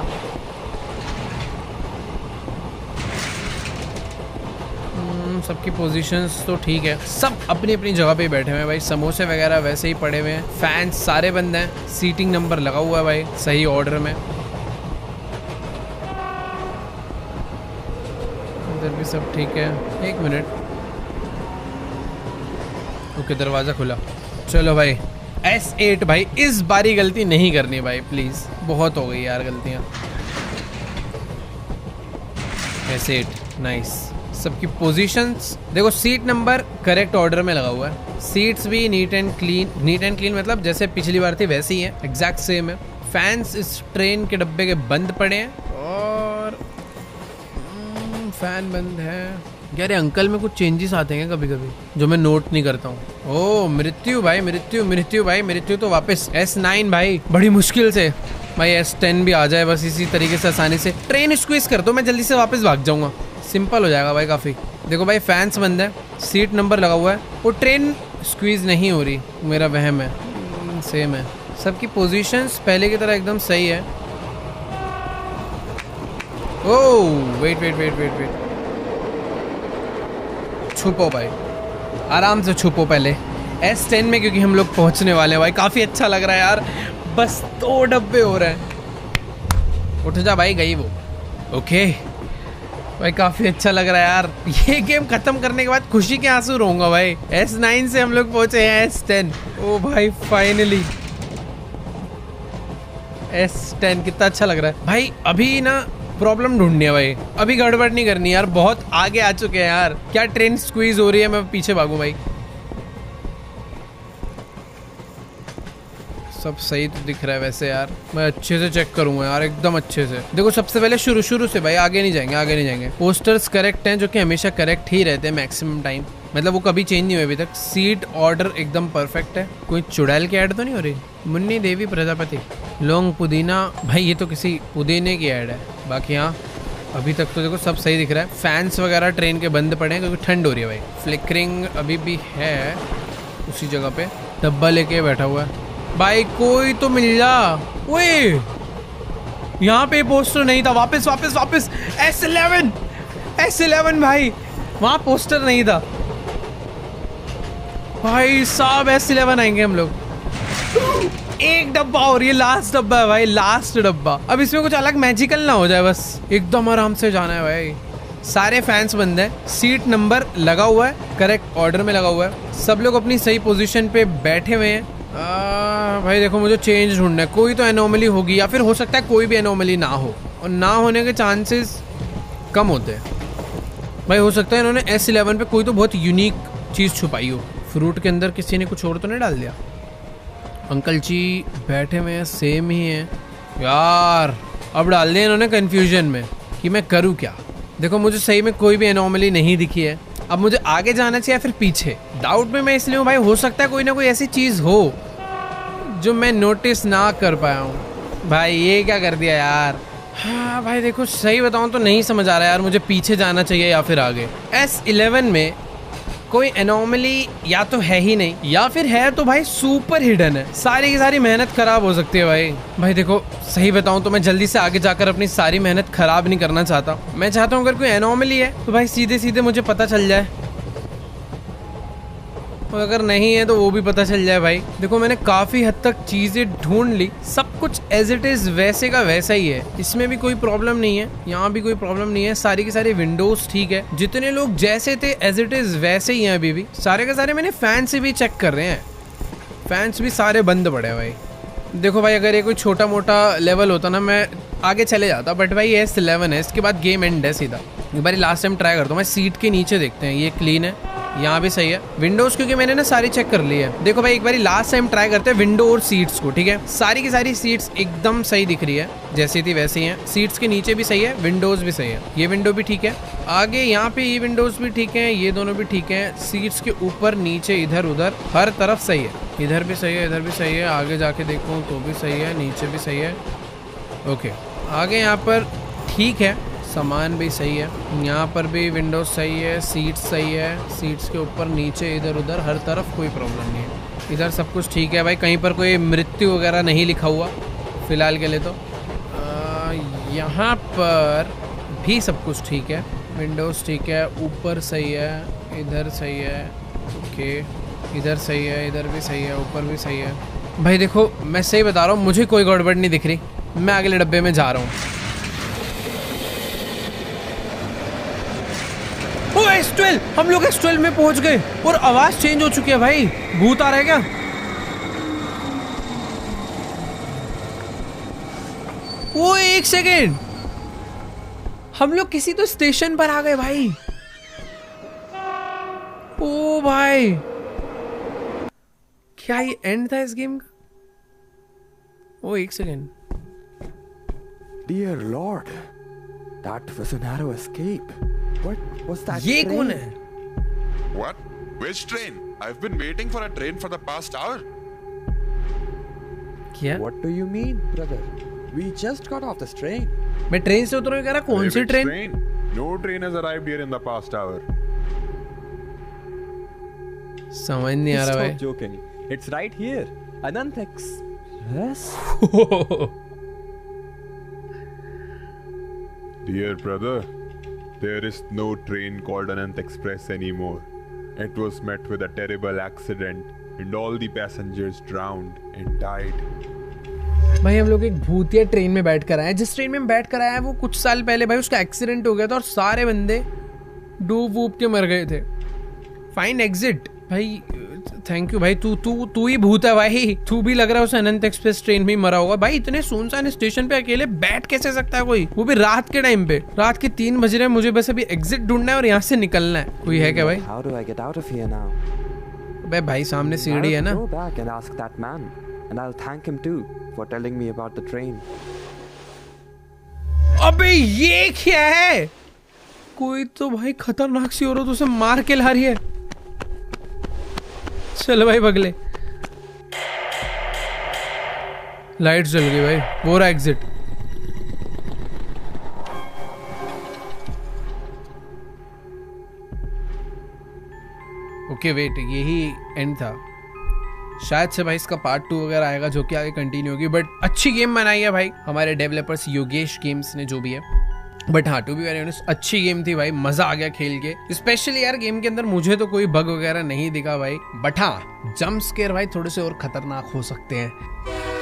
सबकी पोजीशंस तो ठीक है, सब अपनी अपनी जगह पे बैठे हुए हैं भाई। समोसे वगैरह वैसे ही पड़े हुए हैं, फैंस सारे बंद हैं, सीटिंग नंबर लगा हुआ है भाई सही ऑर्डर में। इधर भी सब ठीक है। एक मिनट, ओके दरवाज़ा खुला। चलो भाई S8 भाई, इस बारी गलती नहीं करनी भाई प्लीज़, बहुत हो गई यार गलतियाँ। S8 nice. सबकी पोजीशंस देखो, सीट नंबर करेक्ट ऑर्डर में लगा हुआ है, सीट्स भी नीट एंड क्लीन मतलब जैसे पिछली बार थी वैसे ही है, एग्जैक्ट सेम है। फैंस इस ट्रेन के डब्बे के बंद पड़े हैं और फैन बंद है। यार ये अंकल में कुछ चेंजेस आते हैं कभी कभी जो मैं नोट नहीं करता हूँ। ओ मृत्यु भाई, मृत्यु भाई, मृत्यु तो वापस। S9 भाई बड़ी मुश्किल से, भाई S10 भी आ जाए बस इसी तरीके से आसानी से। ट्रेन स्क्वीज कर दो, मैं जल्दी से वापस भाग जाऊंगा, सिंपल हो जाएगा भाई काफ़ी। देखो भाई फैंस बंद है, सीट नंबर लगा हुआ है, वो ट्रेन स्क्वीज नहीं हो रही, मेरा वहम है। सेम है, सबकी पोजीशंस पहले की तरह एकदम सही है। ओह वेट, छुपो भाई, आराम से छुपो पहले S10 में, क्योंकि हम लोग पहुंचने वाले हैं भाई। काफ़ी अच्छा लग रहा है यार, बस 2 डब्बे हो रहे हैं। उठ जा भाई, गई वो। ओके भाई काफ़ी अच्छा लग रहा है यार, ये गेम खत्म करने के बाद खुशी के आंसू रोऊंगा भाई। S9 से हम लोग पहुंचे हैं S10। ओ भाई फाइनली S10, कितना अच्छा लग रहा है भाई। अभी ना प्रॉब्लम ढूंढनी है भाई, अभी गड़बड़ नहीं करनी यार, बहुत आगे आ चुके हैं यार। क्या ट्रेन स्क्वीज हो रही है, मैं पीछे भागूं भाई। सब सही तो दिख रहा है वैसे यार, मैं अच्छे से चेक करूंगा यार एकदम अच्छे से। देखो सबसे पहले शुरू से भाई, आगे नहीं जाएंगे। पोस्टर्स करेक्ट हैं, जो कि हमेशा करेक्ट ही रहते हैं मैक्सिमम टाइम, मतलब वो कभी चेंज नहीं हुए अभी तक। सीट ऑर्डर एकदम परफेक्ट है। कोई चुड़ैल की ऐड तो नहीं हो रही? मुन्नी देवी प्रजापति, लौंग पुदीना, भाई ये तो किसी पुदीने की ऐड है। बाकी हाँ अभी तक तो देखो सब सही दिख रहा है। फैंस वगैरह ट्रेन के बंद पड़े हैं क्योंकि ठंड हो रही है भाई। फ्लिकरिंग अभी भी है उसी जगह पे, डब्बा लेके बैठा हुआ है भाई। कोई तो मिल जा। ओए यहाँ पे पोस्टर नहीं था, वापस S11 भाई, वहाँ पोस्टर नहीं था भाई साहब। S11 आएंगे हम लोग। एक डब्बा और, ये लास्ट डब्बा है भाई, लास्ट डब्बा। अब इसमें कुछ अलग मैजिकल ना हो जाए, बस एकदम आराम से जाना है भाई। सारे फैंस बंद हैं, सीट नंबर लगा हुआ है, करेक्ट ऑर्डर में लगा हुआ है, सब लोग अपनी सही पोजीशन पे बैठे हुए हैं। भाई देखो मुझे चेंज ढूंढना है, कोई तो एनोमली होगी, या फिर हो सकता है कोई भी एनोमली ना हो, और ना होने के चांसेस कम होते हैं भाई। हो सकता है इन्होंने S11 पे कोई तो बहुत यूनिक चीज़ छुपाई हो। फ्रूट के अंदर किसी ने कुछ और तो नहीं डाल दिया? अंकल जी बैठे हुए हैं, सेम ही हैं यार। अब डाल दिया इन्होंने कंफ्यूजन में कि मैं करूँ क्या। देखो मुझे सही में कोई भी एनोमली नहीं दिखी है। अब मुझे आगे जाना चाहिए या फिर पीछे, डाउट में मैं इसलिए हूँ भाई। हो सकता है कोई ना कोई ऐसी चीज़ हो जो मैं नोटिस ना कर पाया हूँ। भाई ये क्या कर दिया यार। हाँ भाई देखो सही बताऊँ तो नहीं समझ आ रहा यार, मुझे पीछे जाना चाहिए या फिर आगे। S11 में कोई एनोमली या तो है ही नहीं, या फिर है तो भाई सुपर हिडन है। सारी की सारी मेहनत खराब हो सकती है भाई देखो सही बताऊं तो मैं जल्दी से आगे जाकर अपनी सारी मेहनत खराब नहीं करना चाहता। मैं चाहता हूं अगर कोई एनोमली है तो भाई सीधे सीधे मुझे पता चल जाए, और अगर नहीं है तो वो भी पता चल जाए भाई। देखो मैंने काफ़ी हद तक चीज़ें ढूंढ ली, सब कुछ एज इट इज़ वैसे का वैसा ही है। इसमें भी कोई प्रॉब्लम नहीं है, यहाँ भी कोई प्रॉब्लम नहीं है। सारी की सारी विंडोज़ ठीक है, जितने लोग जैसे थे एज इट इज़ वैसे ही हैं अभी भी। सारे के सारे मैंने फैन से भी चेक कर रहे हैं, फैंस भी सारे बंद पड़े हैं भाई। देखो भाई अगर ये कोई छोटा मोटा लेवल होता ना मैं आगे चले जाता, बट भाई ये S11 है, इसके बाद गेम एंड है सीधा। एक बार लास्ट टाइम ट्राई करता हूँ मैं। सीट के नीचे देखते हैं, ये क्लीन है, यहाँ भी सही है। विंडोज क्योंकि मैंने ना सारी चेक कर ली है। देखो भाई एक बार लास्ट टाइम ट्राई करते हैं विंडो और सीट्स को, ठीक है। सारी की सारी सीट्स एकदम सही दिख रही है, जैसी थी वैसी हैं। सीट्स के नीचे भी सही है, विंडोज भी सही है। ये विंडो भी ठीक है, आगे यहाँ पे ये विंडोज भी ठीक है, ये दोनों भी ठीक है। सीट्स के ऊपर नीचे इधर उधर हर तरफ सही है, इधर भी सही है, इधर भी सही है। आगे जाके देखूँ तो भी सही है, नीचे भी सही है। ओके आगे यहाँ पर ठीक है, सामान भी सही है, यहाँ पर भी विंडोज सही है, सीट्स सही है। सीट्स के ऊपर नीचे इधर उधर हर तरफ कोई प्रॉब्लम नहीं है। इधर सब कुछ ठीक है भाई, कहीं पर कोई मृत्यु वगैरह नहीं लिखा हुआ फिलहाल के लिए तो। यहाँ पर भी सब कुछ ठीक है। विंडोज ठीक है, ऊपर सही है, इधर सही है, ओके इधर सही है, इधर भी सही है, ऊपर भी सही है। भाई देखो मैं सही बता रहा हूँ, मुझे कोई गड़बड़ नहीं दिख रही। मैं अगले डब्बे में जा रहा हूँ। ओ S12, हम लोग S12 में पहुंच गए और आवाज चेंज हो चुकी है भाई। भूत आ रहा है क्या? वो एक सेकेंड, हम लोग किसी तो स्टेशन पर आ गए भाई। ओ भाई, क्या ये एंड था इस गेम का? ओ एक second. Dear Lord, that was a narrow escape. What was that? ये train? कौन है? What? Which train? I've been waiting for a train for the past hour. क्या? What do you mean, brother? We just got off this train. मैं train से उतरूं, कह रहा कौन सी Which train? train? No train has arrived here in the past hour. समझ नहीं आ रहा भाई। Stop joking. It's right here. Anant Express. Dear brother, there is no train called Anant Express anymore. It was met with a terrible accident and all the passengers drowned and died. भाई हम लोग एक भूतिया train में बैठ कर आए हैं। जिस ट्रेन में हम बैठ कर आए हैं वो कुछ साल पहले भाई उसका एक्सीडेंट हो गया था और सारे बंदे डूब वूब के मर गए थे। फाइन एग्जिट भाई, थैंक यू भाई। तू ही भूत है भाई। तू भी लग रहा है उस अनंत एक्सप्रेस ट्रेन में ही मरा होगा भाई। इतने सुनसान स्टेशन पे अकेले बैठ कैसे सकता है कोई, वो भी रात के टाइम पे? रात के 3 बज रहे हैं, मुझे बस अभी एग्जिट ढूंढना है और यहाँ से निकलना है। कोई है क्या भाई? How do I get out of here now? बे भाई सामने सीढ़ी है ना। I'll go back and ask that man, and I'll thank him too for telling me about the train. अबे ये क्या है? कोई तो भाई खतरनाक सी औरत उसे मार के ला रही है। चल भाई बगले, लाइट जल गई भाई। वो रहा एग्जिट। ओके वेट, यही एंड था शायद से भाई। इसका पार्ट 2 वगैरह आएगा जो कि आगे कंटिन्यू होगी। बट अच्छी गेम बनाई है भाई हमारे डेवलपर्स योगेश गेम्स ने, जो भी है। बट हाँ, टू बी वेरी ऑनेस्ट अच्छी गेम थी भाई, मजा आ गया खेल के। स्पेशली यार गेम के अंदर मुझे तो कोई बग वगैरह नहीं दिखा भाई। बट हाँ, जंप स्केयर भाई थोड़े से और खतरनाक हो सकते हैं।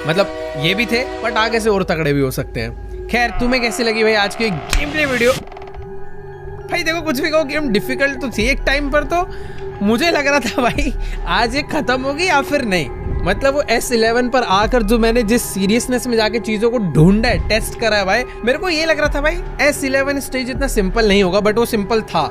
मतलब ये भी थे बट आगे से और तगड़े भी हो सकते हैं। खैर तुम्हें कैसी लगी भाई आज की गेम प्ले वीडियो? भाई देखो कुछ भी कहो, गेम डिफिकल्ट तो थी एक टाइम पर। तो मुझे लग रहा था भाई आज ये खत्म होगी या फिर नहीं। मतलब वो S11 पर आकर जो मैंने जिस सीरियसनेस में जाके चीजों को ढूंढा है, टेस्ट करा है भाई, मेरे को ये लग रहा था भाई S11 स्टेज इतना सिंपल नहीं होगा। बट वो सिंपल था।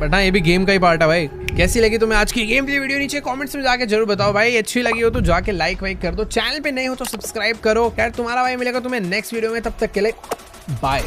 बट हाँ, ये भी गेम का ही पार्ट है भाई। कैसी लगी तुम्हें आज की गेम प्ले वीडियो? नीचे कमेंट्स में जाके जरूर बताओ भाई। अच्छी लगी हो तो जाके लाइक वाइक कर दो। चैनल पे नहीं हो तो सब्सक्राइब करो। खैर तुम्हारा भाई मिलेगा तुम्हें नेक्स्ट वीडियो में। तब तक के लिए बाय।